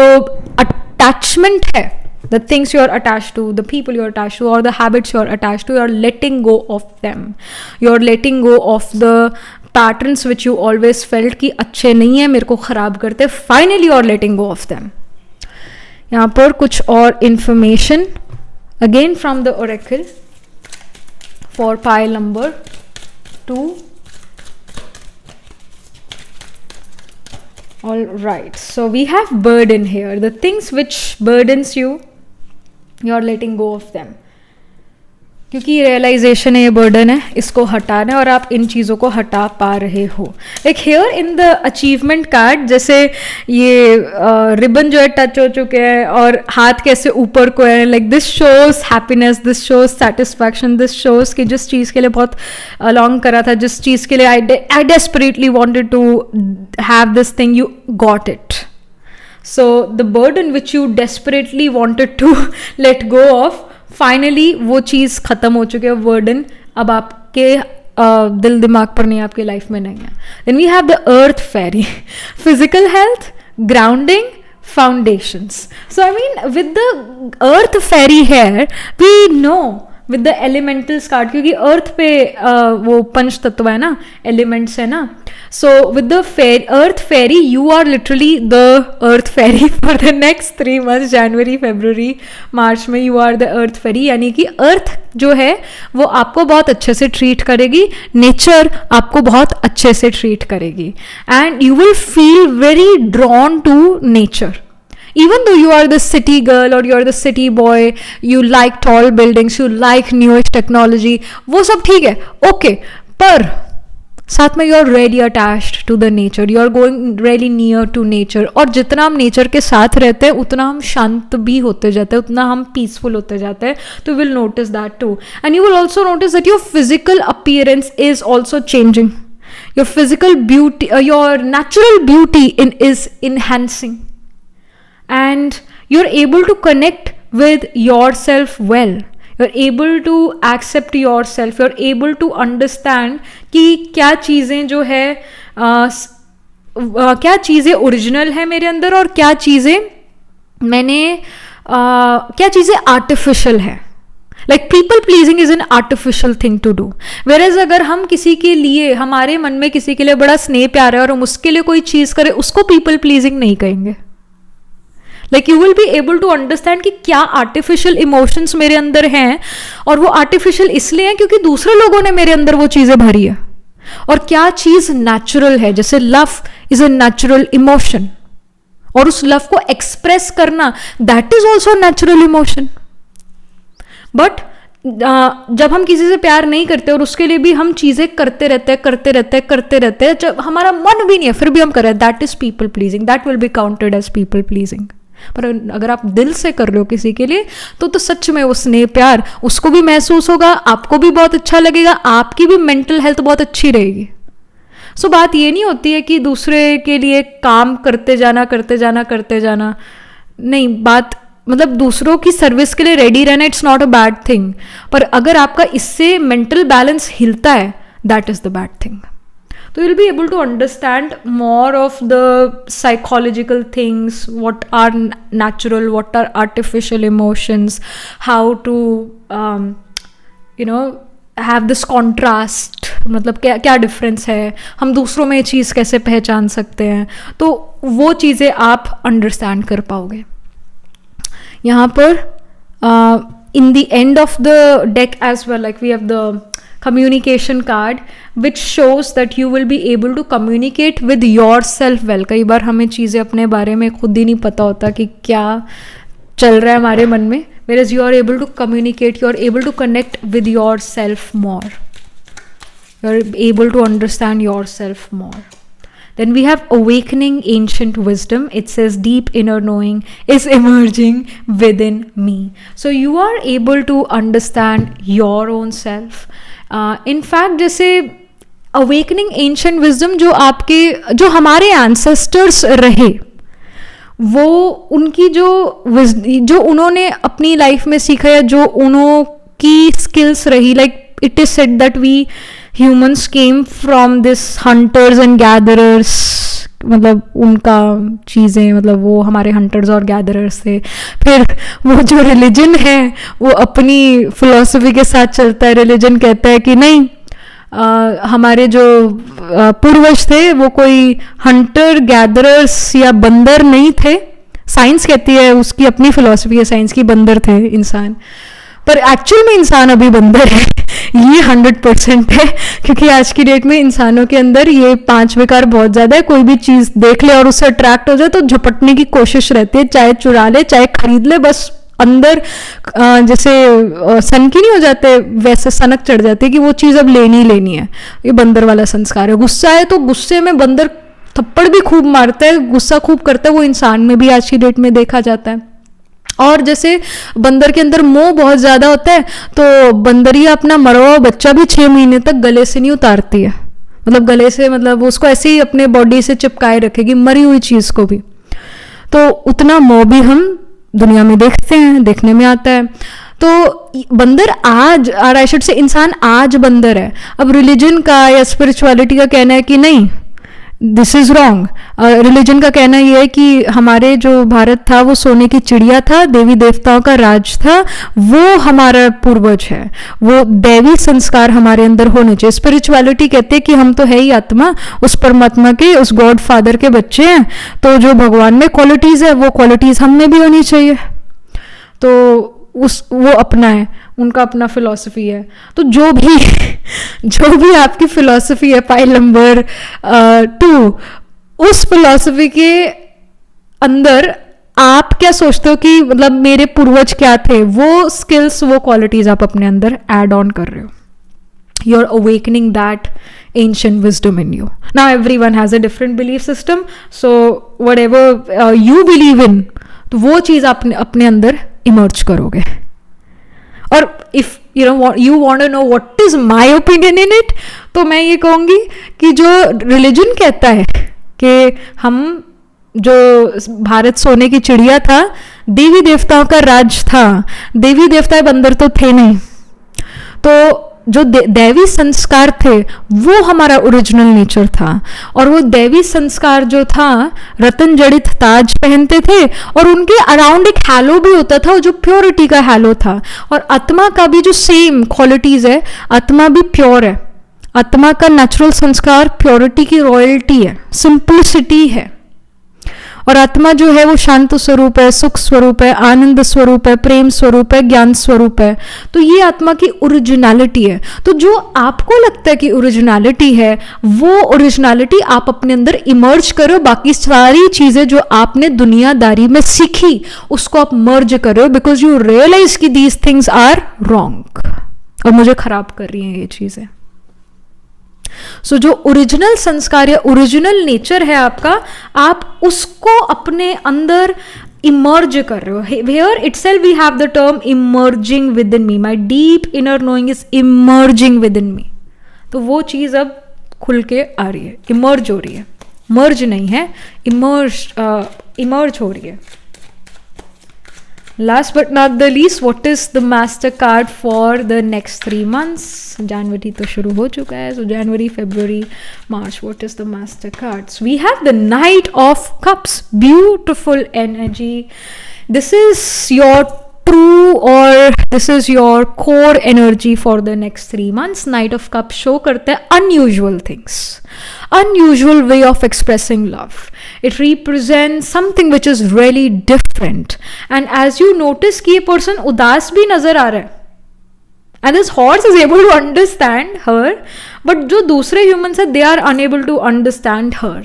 अटैचमेंट है, the things you are attached to, the people you are attached to, or the habits you are attached to, you are letting go of them. You are letting go of the patterns which you always felt कि अच्छे नहीं है, मेरे को ख़राब करते. Finally you are letting go of them. यहाँ पर कुछ और information again from the oracle for pile number 2. All right, so we have burden here. The things which burdens you, you are letting go of them. क्योंकि realisation है, ये burden है, इसको हटाना है, और आप इन चीज़ों को हटा पा रहे हो. Like here in the achievement card, जैसे ये रिबन जो है टच हो चुके हैं और हाथ कैसे ऊपर को है, like this shows happiness, this shows satisfaction, this shows कि जिस चीज़ के लिए बहुत लॉन्ग करा था, जिस चीज़ के लिए I desperately wanted to have this thing, you got it. So the burden which you desperately wanted to let go off, finally वो चीज़ ख़त्म हो चुकी है. वर्डन अब आपके दिल दिमाग पर नहीं, आपके लाइफ में नहीं है. Then we have the earth fairy, physical health, grounding, foundations. So I mean with the earth fairy here we know with the elementals card, क्योंकि अर्थ पे वो पंच तत्व है ना, एलिमेंट्स है ना. So with the earth fairy, you are literally the earth fairy for the next 3 months, जनवरी फरवरी मार्च में you are the earth fairy. यानी कि अर्थ जो है वो आपको बहुत अच्छे से ट्रीट करेगी, नेचर आपको बहुत अच्छे से ट्रीट करेगी, and you will feel very drawn to nature. Even though you are the city girl or you're the city boy, you like tall buildings, you like newish technology, वो सब ठीक है, okay, पर साथ में you're really attached to the nature, you're going really near to nature. और जितना हम नेचर के साथ रहते हैं उतना हम शांत भी होते जाते हैं, उतना हम पीसफुल होते जाते हैं. तो you will notice that too, and you will also notice that your physical appearance is also changing. Your physical beauty, your natural beauty is enhancing. And you're able to connect with yourself well. You're able to accept yourself. You're able to understand कि क्या चीज़ें जो है क्या चीज़ें original है मेरे अंदर और क्या चीज़ें मैंने क्या चीज़ें आर्टिफिशियल है. Like people pleasing is an artificial thing to do. Whereas अगर हम किसी के लिए, हमारे मन में किसी के लिए बड़ा स्नेह प्यार है और हम उसके लिए कोई चीज़ करें, उसको people pleasing नहीं कहेंगे. Like you will be able to understand कि क्या artificial emotions मेरे अंदर हैं, और वो artificial इसलिए हैं क्योंकि दूसरे लोगों ने मेरे अंदर वो चीज़ें भरी है, और क्या चीज़ natural है. जैसे love is a natural emotion, और उस love को express करना, that is also a natural emotion. But जब हम किसी से प्यार नहीं करते और उसके लिए भी हम चीज़ें करते रहते हैं, जब हमारा मन भी नहीं है फिर भी हम कर रहे हैं, that is people pleasing. That will be counted as people pleasing. पर अगर आप दिल से कर रहे हो किसी के लिए तो सच में वो स्नेह प्यार उसको भी महसूस होगा, आपको भी बहुत अच्छा लगेगा, आपकी भी मेंटल हेल्थ बहुत अच्छी रहेगी. सो बात ये नहीं होती है कि दूसरे के लिए काम करते जाना नहीं, बात मतलब दूसरों की सर्विस के लिए रेडी रहना, it's not a bad thing. पर अगर आपका इससे मेंटल बैलेंस हिलता है, that is the bad thing. So you'll be able to understand more of the psychological things, what are natural, what are artificial emotions, how to have this contrast, मतलब क्या difference है, हम दूसरों में ये चीज़ कैसे पहचान सकते हैं. तो वो चीज़ें आप अंडरस्टैंड कर पाओगे. यहाँ पर in the end of the deck as well, like we have the communication card which shows that you will be able to communicate with yourself well. कई बार हमें चीज़ें अपने बारे में खुद ही नहीं पता होता कि क्या चल रहा है हमारे मन में, whereas you are able to communicate, you are able to connect with yourself more, you are able to understand yourself more. Then we have awakening ancient wisdom. It says deep inner knowing is emerging within me. So you are able to understand your own self. In fact, जैसे awakening ancient wisdom जो हमारे ancestors रहे, वो उनकी जो उन्होंने अपनी life में सीखा या जो उनकी स्किल्स रही, like it is said that we humans came from this hunters and gatherers, मतलब उनका चीज़ें, मतलब वो हमारे हंटर्स और गैदरर्स थे. फिर वो जो रिलीजन है वो अपनी फिलॉसफी के साथ चलता है. रिलीजन कहता है कि नहीं, हमारे जो पूर्वज थे वो कोई हंटर गैदरर्स या बंदर नहीं थे. साइंस कहती है, उसकी अपनी फिलॉसफी है साइंस की, बंदर थे इंसान, पर एक्चुअल में इंसान अभी बंदर है. ये 100% है, क्योंकि आज की डेट में इंसानों के अंदर ये 5 विकार बहुत ज़्यादा है. कोई भी चीज़ देख ले और उससे अट्रैक्ट हो जाए तो झपटने की कोशिश रहती है, चाहे चुरा ले चाहे खरीद ले, बस अंदर जैसे सनकी नहीं हो जाते वैसे सनक चढ़ जाती है कि वो चीज़ अब लेनी है. ये बंदर वाला संस्कार है. गुस्सा है तो गुस्से में बंदर थप्पड़ भी खूब मारता है, गुस्सा खूब करता है, वो इंसान में भी आज की डेट में देखा जाता है. और जैसे बंदर के अंदर मोह बहुत ज़्यादा होता है, तो बंदरिया अपना मरा हुआ बच्चा भी 6 महीने तक गले से नहीं उतारती है, मतलब गले से, मतलब उसको ऐसे ही अपने बॉडी से चिपकाए रखेगी, मरी हुई चीज़ को भी. तो उतना मोह भी हम दुनिया में देखते हैं, देखने में आता है. तो बंदर आज, और आई शुड से इंसान आज बंदर है. अब रिलीजन का या स्पिरिचुअलिटी का कहना है कि नहीं, दिस इज रॉन्ग. रिलीजन का कहना यह है कि हमारे जो भारत था वो सोने की चिड़िया था, देवी देवताओं का राज था, वो हमारा पूर्वज है, वो दैवी संस्कार हमारे अंदर होने चाहिए. स्पिरिचुअलिटी कहते हैं कि हम तो है ही आत्मा, उस परमात्मा के, उस गॉड फादर के बच्चे हैं, तो जो भगवान में क्वालिटीज है वो क्वालिटीज हम में भी होनी चाहिए. तो वो अपना है, उनका अपना फिलॉसफी है. तो जो भी आपकी फिलॉसफी है पाइल नंबर 2, उस फिलॉसफी के अंदर आप क्या सोचते हो कि मतलब मेरे पूर्वज क्या थे, वो स्किल्स, वो क्वालिटीज आप अपने अंदर ऐड ऑन कर रहे हो. You are awakening that ancient wisdom in you. Now everyone has a different belief system, so whatever you believe in, तो वो चीज आप अपने अंदर इमर्ज करोगे. और if you want to know what is my opinion in it, तो मैं ये कहूंगी कि जो रिलीजन कहता है कि हम, जो भारत सोने की चिड़िया था, देवी देवताओं का राज था, देवी देवता बंदर तो थे नहीं, तो जो दैवी संस्कार थे वो हमारा ओरिजिनल नेचर था. और वो दैवी संस्कार जो था, रतन जड़ित ताज पहनते थे और उनके अराउंड एक हैलो भी होता था जो प्योरिटी का हैलो था. और आत्मा का भी जो सेम क्वालिटीज है, आत्मा भी प्योर है. आत्मा का नेचुरल संस्कार प्योरिटी की रॉयल्टी है, सिंप्लिसिटी है. और आत्मा जो है वो शांत स्वरूप है, सुख स्वरूप है, आनंद स्वरूप है, प्रेम स्वरूप है, ज्ञान स्वरूप है. तो ये आत्मा की ओरिजिनलिटी है. तो जो आपको लगता है कि ओरिजिनलिटी है, वो ओरिजिनलिटी आप अपने अंदर इमर्ज करो. बाकी सारी चीजें जो आपने दुनियादारी में सीखी उसको आप मर्ज करो, बिकॉज यू रियलाइज कि दीज थिंग्स आर रॉन्ग और मुझे खराब कर रही हैं ये चीजें. सो जो ओरिजिनल संस्कार या ओरिजिनल नेचर है आपका, आप उसको अपने अंदर इमर्ज कर रहे हो. Here itself we have the term emerging within me. My deep inner knowing is emerging within me. तो वो चीज अब खुल के आ रही है, इमर्ज हो रही है. मर्ज नहीं है, इमर्ज हो रही है. Last but not the least, what is the master card for the next 3 months? January तो शुरू हो चुका है, so January, February, March. What is the master cards? We have the Knight of Cups. Beautiful energy. This is your true, or this is your core energy for the next 3 months. Knight of Cups show करता है unusual things, unusual way of expressing love. It represents something which is really different. And as you notice कि ये person उदास भी नजर आ रहा है, and this horse is able to understand her, but जो दूसरे humans है, they are unable to understand her.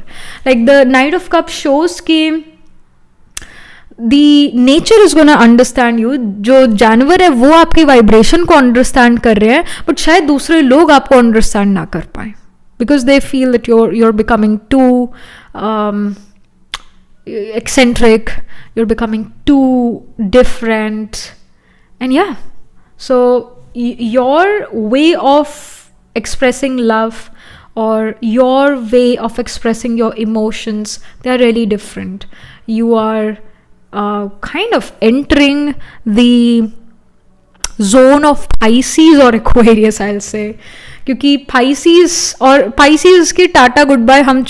Like the Knight of Cups shows कि the nature is gonna understand you. जो जानवर है वो आपकी वाइब्रेशन को अंडरस्टैंड कर रहे हैं, बट शायद दूसरे लोग आपको अंडरस्टैंड ना कर पाए, because they feel that you're becoming too eccentric, you're becoming too different. And yeah, so your way of expressing love or your way of expressing your emotions, they are really different. You are kind of entering the zone of Pisces or Aquarius, I'll say. क्योंकि Pisces की tata good bye, हम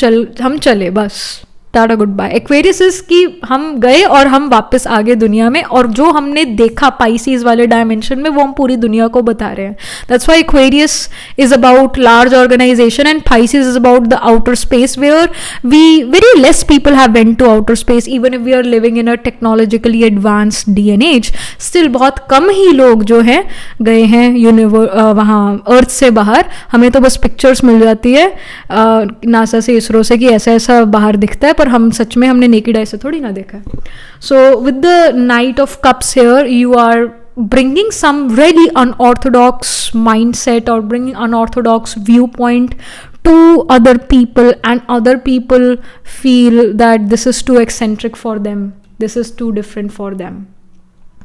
चले बस, tata good bye. Aquarius की हम गए और हम वापस आ गए दुनिया में, और जो हमने देखा पाइसीज वाले डायमेंशन में वो हम पूरी दुनिया को बता रहे हैं. That's why Aquarius is about large organisation and Pisces is about the outer space, where we very less people have went to outer space. Even if we are living in a technologically advanced day and age, still बहुत कम ही लोग जो हैं गए हैं वहाँ अर्थ से बाहर. हमें तो बस पिक्चर्स मिल जाती है नासा से, इसरो से, कि ऐसा ऐसा बाहर दिखता है, पर हम सच में हमने नेकेड आई से थोड़ी ना देखा है. So with the knight of cups here, you are bringing some really unorthodox mindset or bringing unorthodox viewpoint to other people, and other people feel that this is too eccentric for them, this is too different for them.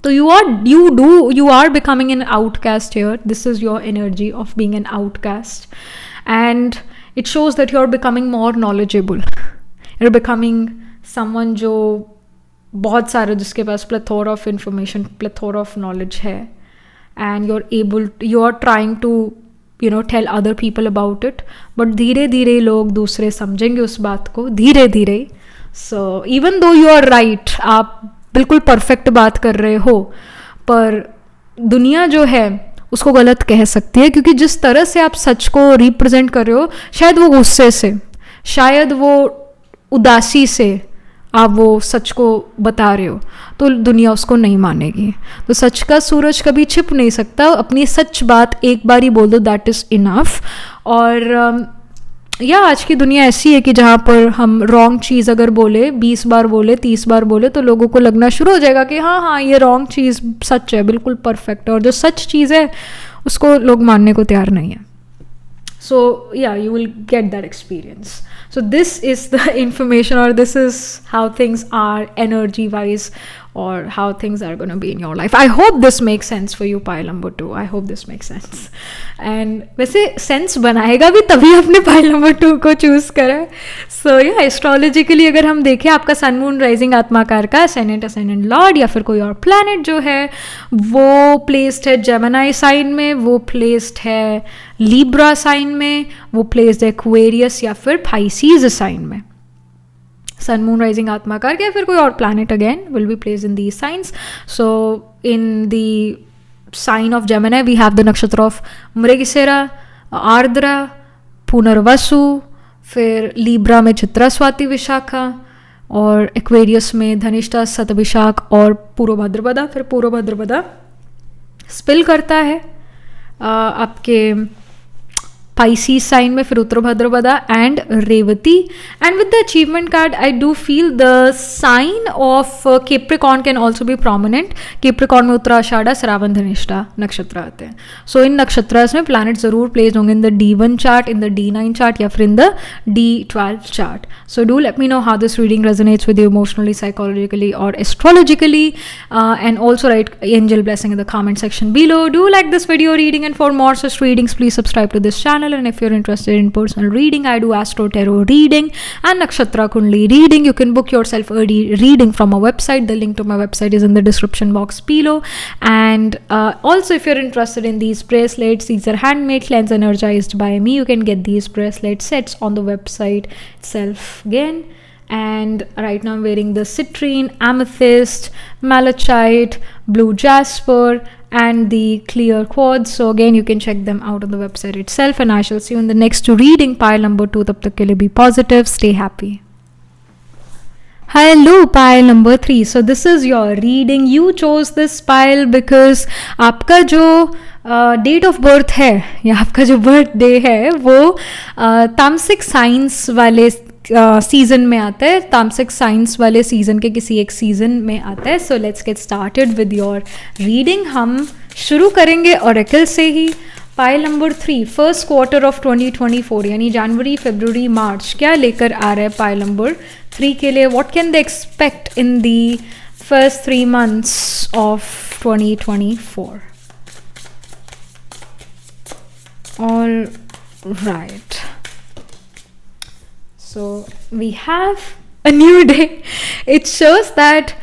So you are becoming an outcast here. This is your energy of being an outcast, and it shows that you're becoming more knowledgeable. You're becoming someone जो बहुत सारे, जिसके पास plethora of information, plethora of knowledge है, and you are trying to tell other people about it, but धीरे धीरे लोग दूसरे समझेंगे उस बात को, धीरे धीरे. So even though you are right, आप बिल्कुल परफेक्ट बात कर रहे हो, पर दुनिया जो है उसको गलत कह सकती है, क्योंकि जिस तरह से आप सच को रिप्रेजेंट कर रहे हो, शायद वो गुस्से से, शायद वो उदासी से आप वो सच को बता रहे हो, तो दुनिया उसको नहीं मानेगी. तो सच का सूरज कभी छिप नहीं सकता. अपनी सच बात एक बार ही बोल दो, दैट इज़ इनफ. और या आज की दुनिया ऐसी है कि जहाँ पर हम रॉन्ग चीज़ अगर बोले, 20 बार बोले, 30 बार बोले, तो लोगों को लगना शुरू हो जाएगा कि हाँ हाँ ये रॉन्ग चीज़ सच है, बिल्कुल परफेक्ट है. और जो सच चीज़ है उसको लोग मानने को तैयार नहीं है. So yeah, you will get that experience. So this is the information, or this is how things are energy wise, or how things are going to be in your life. I hope this makes sense for you, pile number 2. I hope this makes sense. And वैसे sense बनाएगा भी तभी आपने pile number 2 को choose करा है. सो या astrologically अगर हम देखें, आपका सन मून राइजिंग आत्माकार का असेंडेंट लॉर्ड या फिर कोई और प्लैनेट जो है वो प्लेस्ड है जेमिनी साइन में, वो प्लेस्ड है लिब्रा साइन में, वो प्लेस्ड है एक्वेरियस या फिर पाइसीज साइन में. सन मून राइजिंग आत्माकार या फिर कोई और planet again will be placed in the science. So in the sign of Gemini we have the nakshatra of Mrigasira, Ardra, Punarvasu, फिर लीब्रा में चित्रा, स्वाति, विशाखा, और एक्वेरियस में धनिष्ठा, शतभिषाख और पूर्व भाद्रपदा. फिर पूर्व भाद्रपदा स्पिल करता है आपके Pisces साइन में, फिर Uttara Bhadrapada and Revati. And with the achievement card I do feel the sign of Capricorn can also be prominent. Capricorn में उत्तराषाढ़ा, श्रावण, धनिष्ठा नक्षत्र आते हैं. सो इन नक्षत्रास में प्लैनेट जरूर प्लेस होंगे in the D1 chart, in the D9 chart या फिर in the D12 chart. So do let me know how this reading resonates with you emotionally, psychologically और astrologically, and also write angel blessing in the comment section below. Do like this video reading, and for more such readings please subscribe to this channel. And if you're interested in personal reading, I do astro tarot reading and nakshatra kundli reading. You can book yourself a reading from our website. The link to my website is in the description box below. And also if you're interested in these bracelets, these are handmade, cleansed, energized by me. You can get these bracelet sets on the website itself again. And right now I'm wearing the citrine, amethyst, malachite, blue jasper and the clear quartz. So again you can check them out on the website itself, and I shall see you in the next reading, pile number 2. Tab tak ke liye be positive, stay happy. Hello pile number 3. So this is your reading. You chose this pile because आपका जो date of birth है या आपका जो birth day है वो तामसिक science वाले सीजन में आता है, तामसिक साइंस वाले सीजन के किसी एक सीजन में आता है. So let's get started with your reading. हम शुरू करेंगे ऑरेकल से ही. Pile number 3, first quarter of 2024 यानी जनवरी, फरवरी, मार्च क्या लेकर आ रहा है पाइल नंबर 3 के लिए. What can they expect in the first 3 months of 2024. All right. So we have a new day. It shows that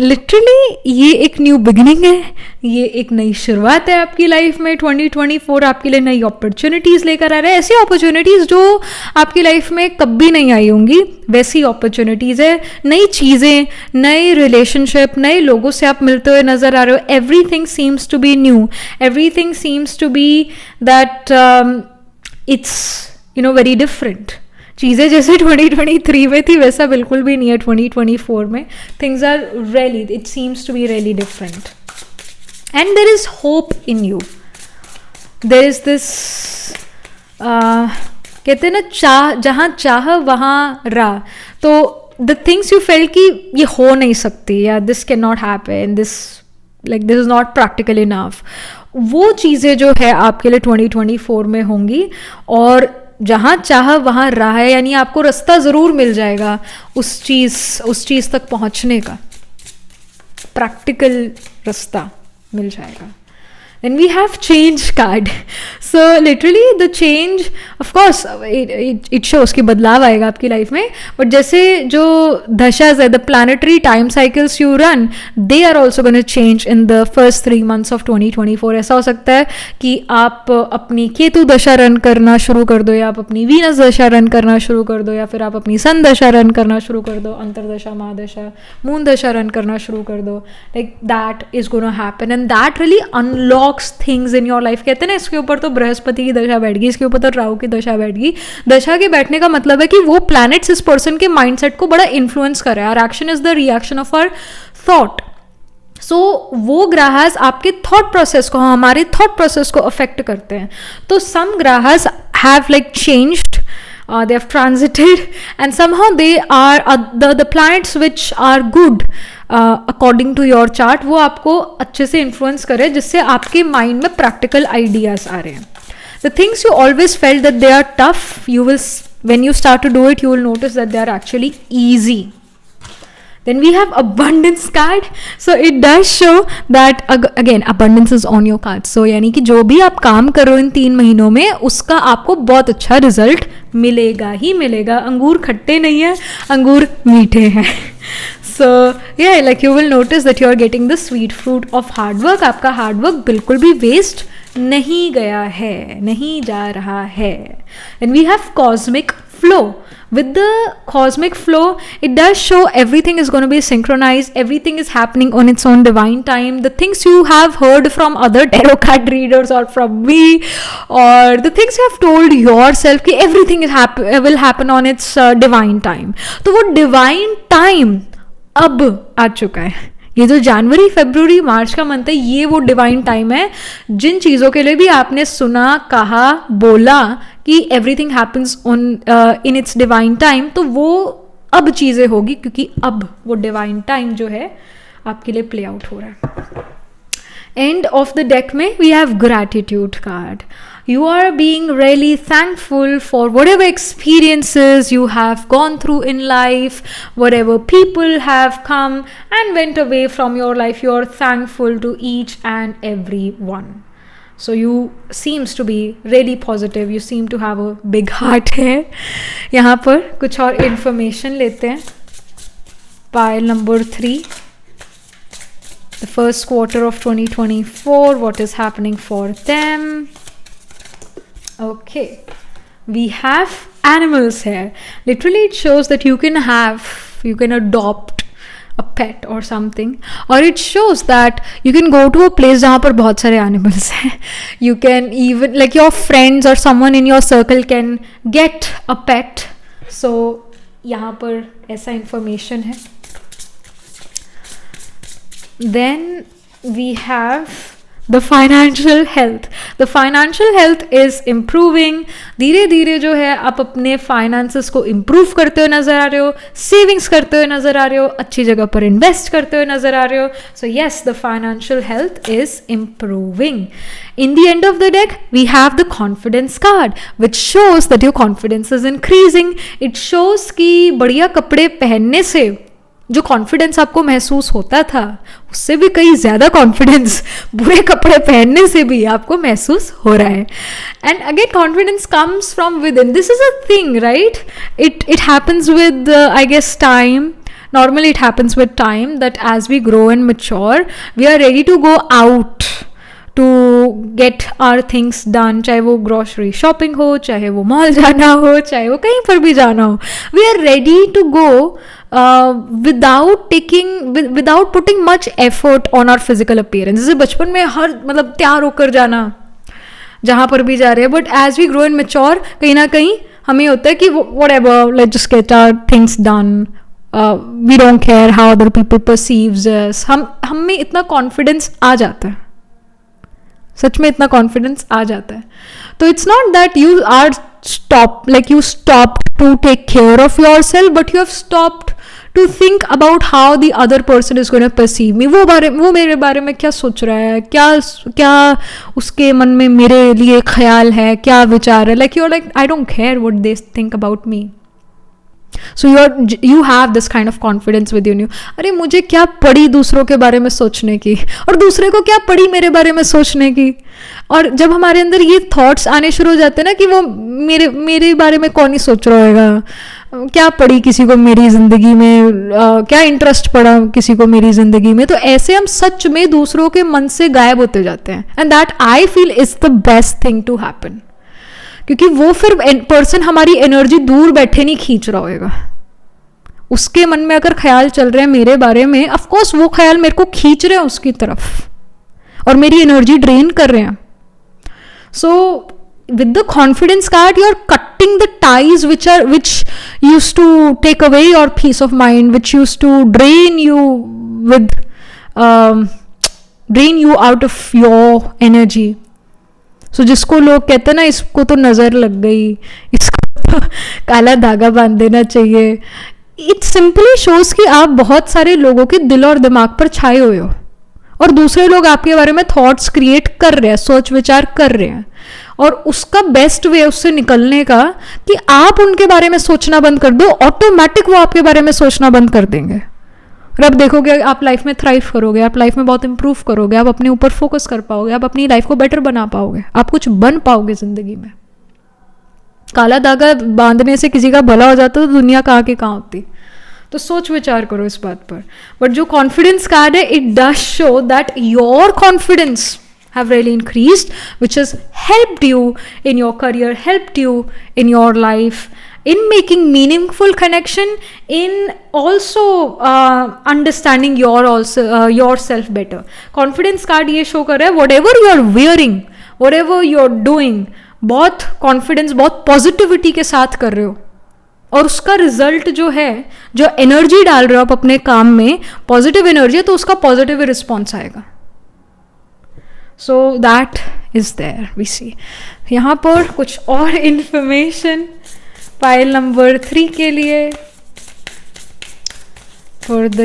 literally ये एक न्यू बिगिनिंग है, ये एक नई शुरुआत है आपकी लाइफ में. 2024 आपके लिए नई अपॉर्चुनिटीज़ लेकर आ रहा है, ऐसी अपॉर्चुनिटीज़ जो आपकी लाइफ में कभी नहीं आई होंगी, वैसी अपॉर्चुनिटीज़ है. नई चीज़ें, नए रिलेशनशिप, नए लोगों से आप मिलते हुए नज़र आ रहे हो. Everything seems to be new, everything seems to be that it's very different. चीज़ें जैसे 2023 में थी वैसा बिल्कुल भी नहीं है 2024 में. Things are really, it seems to be really different and there is hope in you. There is this कहते हैं ना, जहाँ चाह वहाँ राह. तो द थिंग्स यू फेल कि ये हो नहीं सकती या this can not happen, this is not practical enough, वो चीज़ें जो है आपके लिए 2024 में होंगी. और जहाँ चाह वहाँ राह है, यानी आपको रास्ता ज़रूर मिल जाएगा उस चीज़ तक पहुँचने का, प्रैक्टिकल रास्ता मिल जाएगा. Then we have change card. So literally the change, of course, it shows कि बदलाव आएगा आपकी लाइफ में, बट जैसे जो दशाज है, the planetary time cycles you run, they are also going to change in the first 3 months of 2024. ऐसा हो सकता है कि आप अपनी केतु दशा रन करना शुरू कर दो, या आप अपनी वीनस दशा रन करना शुरू कर दो, या फिर आप अपनी सन दशा रन करना शुरू कर दो, अंतरदशा, महादशा, मून दशा रन करना शुरू कर दो. Like that is gonna happen and that really unlocks things in your life. कहते हैं ना, इसके ऊपर तो बृहस्पति की दशा बैठ गई, इसके ऊपर तो राहु की दशा बैठ गई. दशा के बैठने का मतलब है कि वो प्लैनेट्स इस पर्सन के माइंडसेट को बड़ा इन्फ्लुएंस कर रहा है. Our action is the reaction of our thought. So वो ग्रहस आपके थॉट प्रोसेस को, हमारे थॉट प्रोसेस को अफेक्ट करते हैं. तो सम ग्रहस have like changed, they have transited, and somehow they are the planets which are good according to your chart, वो आपको अच्छे से इन्फ्लुएंस करे, जिससे आपके माइंड में प्रैक्टिकल आइडियाज आ रहे हैं. The things you always felt that they are tough, you will, when you start to do it, you will notice that they are actually easy. Then we have abundance card. So it does show that again abundance is on your card. So यानी कि जो भी आप काम करो इन 3 महीनों में, उसका आपको बहुत अच्छा रिजल्ट मिलेगा ही मिलेगा. अंगूर खट्टे नहीं है, अंगूर मीठे हैं. So yeah, like you will notice that you are getting the sweet fruit of hard work. आपका हार्ड वर्क बिल्कुल भी वेस्ट नहीं गया है, नहीं जा रहा है. And we have cosmic flow. With the cosmic flow, it does show everything is going to be synchronized, everything is happening on its own divine time. The things you have heard from other tarot card readers or from me, or the things you have told yourself कि everything is will happen on its divine time. तो वो divine time अब आ चुका है. ये जो जनवरी, फरवरी, मार्च का मंथ है, ये वो डिवाइन टाइम है जिन चीज़ों के लिए भी आपने सुना, कहा, बोला कि everything happens on in its divine time, तो वो अब चीज़ें होगी, क्योंकि अब वो डिवाइन टाइम जो है आपके लिए प्ले आउट हो रहा है. एंड ऑफ द डेक में we have gratitude card. You are being really thankful for whatever experiences you have gone through in life, whatever people have come and went away from your life. You are thankful to each and every one. So you seems to be really positive. You seem to have a big heart है. यहाँ पर कुछ और information लेते हैं. Pile number 3. The first quarter of 2024. What is happening for them? Okay, we have animals here. Literally it shows that you can adopt a pet or something, or it shows that you can go to a place जहाँ पर बहुत सारे animals हैं. You can even, like your friends or someone in your circle can get a pet. So यहाँ पर ऐसा information है. Then we have the financial health. The financial health is improving. धीरे धीरे जो है आप अपने finances को improve करते हुए नज़र आ रहे हो, savings करते हुए नज़र आ रहे हो, अच्छी जगह पर invest करते हुए नज़र आ रहे हो. So yes, the financial health is improving. In the end of the deck, we have the confidence card, which shows that your confidence is increasing. It shows कि बढ़िया कपड़े पहनने से जो कॉन्फिडेंस आपको महसूस होता था, उससे भी कहीं ज़्यादा कॉन्फिडेंस बुरे कपड़े पहनने से भी आपको महसूस हो रहा है. And again confidence comes from within. This is a thing, right? It happens with I guess time. Normally it happens with time, that as we grow and mature, we are ready to go out to get our things done. चाहे वो grocery shopping हो, चाहे वो mall जाना हो, चाहे वो कहीं पर भी जाना हो. We are ready to go without putting much effort on our physical appearance. जैसे बचपन में हर मतलब तैयार होकर जाना जहाँ पर भी जा रहे हैं, but as we grow and mature कहीं ना कहीं हमें होता है कि whatever, let's just get our things done. We don't care how other people perceives us. हम में इतना कॉन्फिडेंस आ जाता है, सच में इतना कॉन्फिडेंस आ जाता है. तो it's not that you are you stopped to take care of yourself, but you have stopped to think about how the other person is going to perceive me. वो मेरे बारे में क्या सोच रहा है, क्या उसके मन में मेरे लिए ख्याल है, क्या विचार है. Like you're like, I don't care what they think about me. So you have this kind of confidence within you. अरे मुझे क्या पड़ी दूसरों के बारे में सोचने की, और दूसरे को क्या पड़ी मेरे बारे में सोचने की. और जब हमारे अंदर ये थॉट्स आने शुरू हो जाते हैं ना कि वो मेरे बारे में कौन ही सोच रहा होगा, क्या पड़ी किसी को मेरी ज़िंदगी में, क्या इंटरेस्ट पड़ा किसी को मेरी ज़िंदगी में, तो ऐसे हम सच में दूसरों के मन से गायब होते जाते हैं. And that I feel is the best thing to happen, क्योंकि वो फिर पर्सन हमारी एनर्जी दूर बैठे नहीं खींच रहा होगा. उसके मन में अगर ख्याल चल रहे हैं मेरे बारे में, ऑफ कोर्स वो ख्याल मेरे को खींच रहे हैं उसकी तरफ और मेरी एनर्जी ड्रेन कर रहे हैं. सो with the confidence card, you're cutting the ties which used to take away your peace of mind, which used to drain you out of your energy. So जिसको लोग कहते हैं ना इसको तो नज़र लग गई, इसको तो काला धागा बांध देना चाहिए, इट सिंपली शोज कि आप बहुत सारे लोगों के दिल और दिमाग पर छाए हुए हो और दूसरे लोग आपके बारे में थॉट्स क्रिएट कर रहे हैं, सोच विचार कर रहे हैं. और उसका बेस्ट वे उससे निकलने का कि आप उनके बारे में सोचना बंद कर दो, ऑटोमेटिक वो आपके बारे में सोचना बंद कर देंगे. और अब देखोगे आप लाइफ में थ्राइव करोगे, आप लाइफ में बहुत इंप्रूव करोगे, आप अपने ऊपर फोकस कर पाओगे, आप अपनी लाइफ को बेटर बना पाओगे, आप कुछ बन पाओगे जिंदगी में. काला धागा बांधने से किसी का भला हो जाता तो दुनिया कहाँ की कहाँ होती. तो सोच विचार करो इस बात पर. बट जो कॉन्फिडेंस कार्ड है, it does show that your confidence have really increased, which has helped you in your career, helped you in your life, in making meaningful connection, in also understanding yourself better. Confidence card ये show कर रहा है whatever you are wearing, whatever you are doing, बहुत confidence, बहुत positivity के साथ कर रहे हो, और उसका रिजल्ट जो है, जो एनर्जी डाल रहे हो आप अपने काम में, पॉजिटिव एनर्जी है, तो उसका पॉजिटिव रिस्पॉन्स आएगा. So that is there we see. यहाँ पर कुछ और इंफॉर्मेशन पाइल नंबर 3 के लिए for the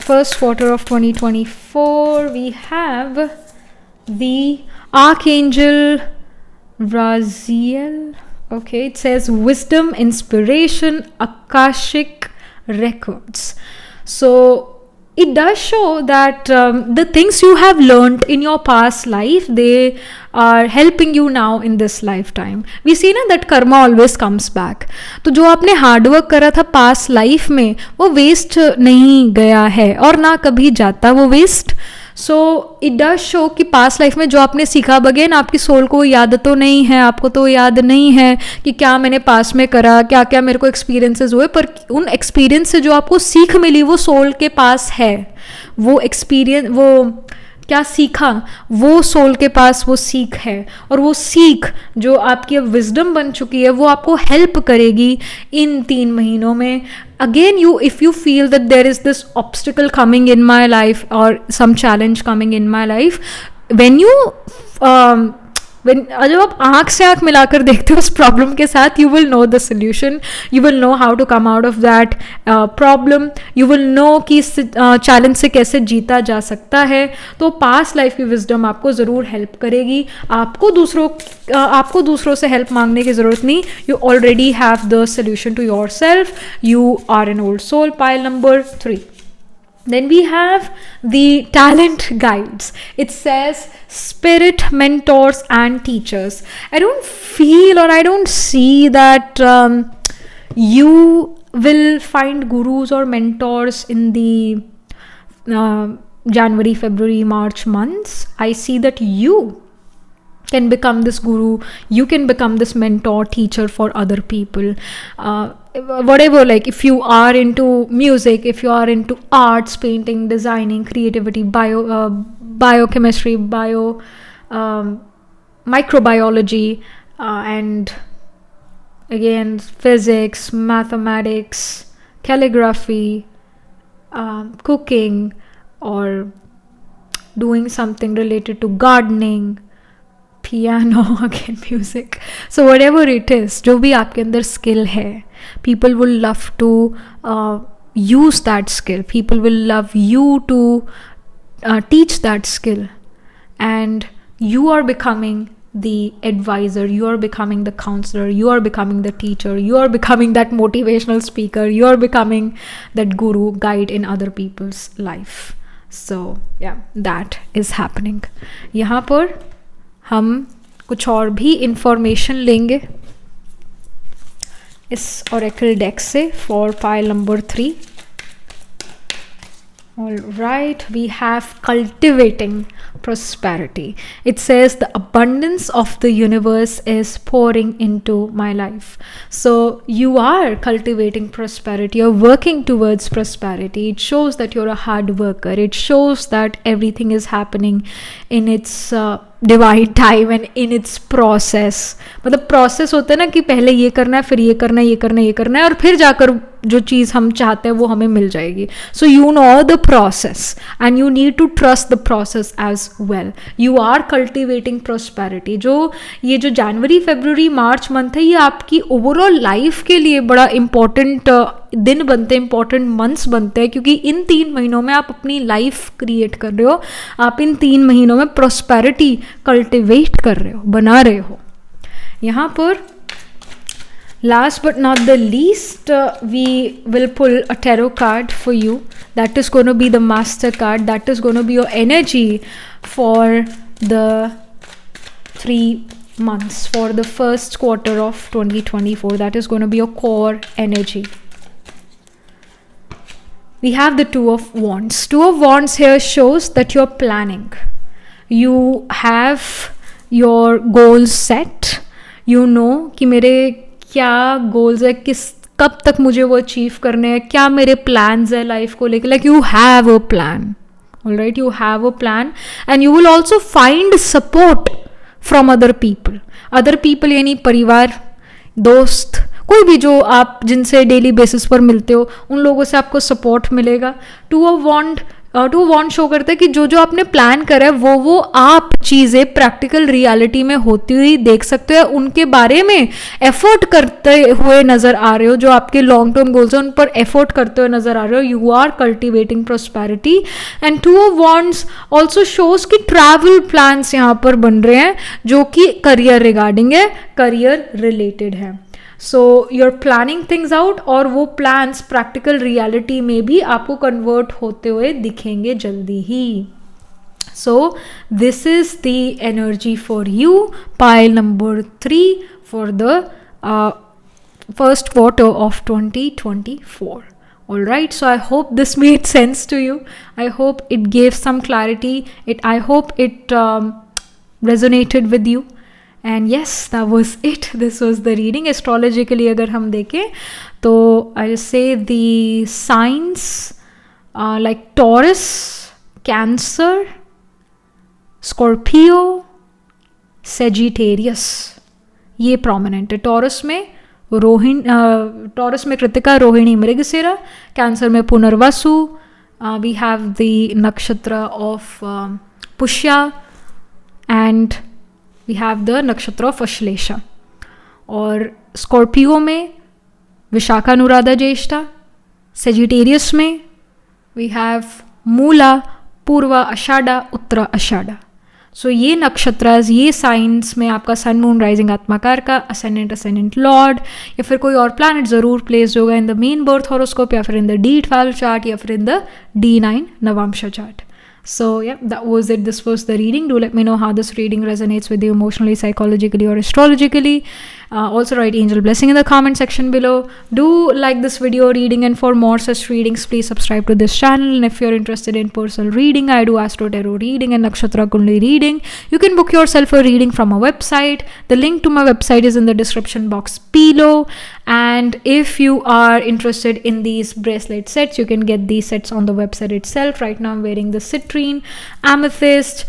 first quarter of 2024 we have the archangel Raziel. Okay, it says wisdom, inspiration, akashic records. So it does show that the things you have learned in your past life, they are helping you now in this lifetime. We see na that karma always comes back. तो जो आपने hard work करा था past life में, वो waste नहीं गया है और ना कभी जाता वो waste. So it does show कि पास्ट लाइफ में जो आपने सीखा, अगेन आपकी सोल को याद तो नहीं है, आपको तो याद नहीं है कि क्या मैंने पास्ट में करा, क्या क्या मेरे को एक्सपीरियंसेस हुए, पर उन एक्सपीरियंस से जो आपको सीख मिली वो सोल के पास है. वो एक्सपीरियंस, वो क्या सीखा, वो सोल के पास वो सीख है, और वो सीख जो आपकी अब विजडम बन चुकी है, वो आपको हेल्प करेगी इन 3 महीनों में. Again, if you feel that there is this obstacle coming in my life or some challenge coming in my life, जब आप आँख से आँख मिलाकर देखते हो उस प्रॉब्लम के साथ, you will know the solution, you will know how to come out of that problem, you will know कि इस चैलेंज से कैसे जीता जा सकता है. तो पास्ट लाइफ की विजडम आपको ज़रूर हेल्प करेगी. आपको दूसरों से हेल्प मांगने की ज़रूरत नहीं. You already have the solution to yourself. You are an old soul. Pile number 3. Then we have the talent guides. It says spirit mentors and teachers. I don't feel or I don't see that you will find gurus or mentors in the January, February, March months. I see that you can become this guru, you can become this mentor, teacher for other people. Whatever, like if you are into music, if you are into arts, painting, designing, creativity, biochemistry, microbiology, and again physics, mathematics, calligraphy, cooking, or doing something related to gardening, piano, again music. So whatever it is, जो भी आपके अंदर skill है, people will love to use that skill. People will love you to teach that skill, and you are becoming the advisor, you are becoming the counselor, you are becoming the teacher, you are becoming that motivational speaker, you are becoming that guru, guide in other people's life. So yeah, that is happening. यहाँ पर हम कुछ और भी information लेंगे इस oracle deck से for pile number 3. All right, we have cultivating prosperity. It says the abundance of the universe is pouring into my life. So you are cultivating prosperity, you're working towards prosperity. It shows that you're a hard worker. It shows that everything is happening in its divine time and in its process. मतलब process होता है ना कि पहले ये करना है, फिर ये करना है, ये करना है, ये करना है, और फिर जाकर जो चीज़ हम चाहते हैं वो हमें मिल जाएगी. So you know the process and you need to trust the process as well. You are cultivating prosperity. जो ये जो जनवरी, फरवरी, मार्च मंथ है, ये आपकी ओवरऑल लाइफ के लिए बड़ा इम्पोर्टेंट दिन बनते हैं, इंपॉर्टेंट मंथ्स बनते हैं, क्योंकि इन 3 महीनों में आप अपनी लाइफ क्रिएट कर रहे हो. आप इन 3 महीनों में प्रॉस्पेरिटी कल्टिवेट कर रहे हो, बना रहे हो. यहाँ पर last but not the least, we will pull a tarot card for you. That is going to be the master card. That is going to be your energy for the 3 months, for the first quarter of 2024. That is going to be your core energy. We have the Two of Wands. Two of Wands here shows that you're planning. You have your goals set. You know कि मेरे क्या goals है, किस कब तक मुझे वो achieve करने हैं, क्या मेरे प्लान्स है लाइफ को लेकर. Like you have a plan. Alright, you have a plan and you will also find support from other people. Other people यानी परिवार, दोस्त, कोई भी जो आप जिनसे डेली बेसिस पर मिलते हो, उन लोगों से आपको सपोर्ट मिलेगा. टू ऑफ वॉन्ड शो करता है कि जो जो आपने प्लान करा है वो आप चीज़ें प्रैक्टिकल रियलिटी में होती हुई देख सकते हो. उनके बारे में एफर्ट करते हुए नज़र आ रहे हो. जो आपके लॉन्ग टर्म गोल्स हैं उन पर एफर्ट करते हुए नज़र आ रहे हो. You are cultivating prosperity. And two of wands also shows कि ट्रैवल प्लान्स यहाँ पर बन रहे हैं जो कि करियर रिगार्डिंग है, करियर रिलेटेड है. So you are planning things out और वो प्लान्स प्रैक्टिकल रियलिटी में भी आपको कन्वर्ट होते हुए दिखेंगे जल्दी ही. So this is the energy for you, pile number 3 for the first quarter of 2024. All right, so I hope this made sense to you. I hope it gave some clarity. I hope it resonated with you. And yes, that was it. This was the reading. Astrologically अगर हम देखें तो I say the signs like Taurus, Cancer, Scorpio, Sagittarius, ये prominent है. Taurus में Kritika, Rohini, Mrigashira. Cancer में Punarvasu. We have the nakshatra of Pushya and we have the nakshatra of Ashlesha. और Scorpio में विशाखा, अनुराधा, ज्येष्ठा. सेजिटेरियस में we have मूला, पूर्वा, आषाढ़ा, उत्तरा, आषाढ़ा. सो ये नक्षत्रास, ये साइंस में आपका सन, मून, राइजिंग, आत्माकार का, असेंडेंट लॉर्ड या फिर कोई और प्लैनेट ज़रूर प्लेस होगा इन द मेन बर्थ हॉरोस्कोप या फिर इन द D12 चार्ट या फिर in the D9 Navamsa chart. So yeah, that was it. This was the reading. Do let me know how this reading resonates with you emotionally, psychologically, or astrologically. Also write angel blessing in the comment section below. Do like this video reading, and for more such readings, please subscribe to this channel. And if you're interested in personal reading, I do astro tarot reading and nakshatra kundali reading. You can book yourself a reading from our website. The link to my website is in the description box below. And if you are interested in these bracelet sets, you can get these sets on the website itself. Right now I'm wearing the citrine, amethyst,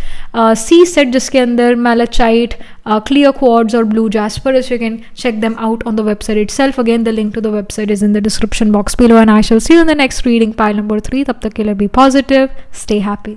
C set जिसके अंदर malachite, clear quartz और blue jasper is. You can check them out on the website itself. Again, the link to the website is in the description box below. And I shall see you in the next reading, pile number 3. तब तक के लिए be positive, stay happy.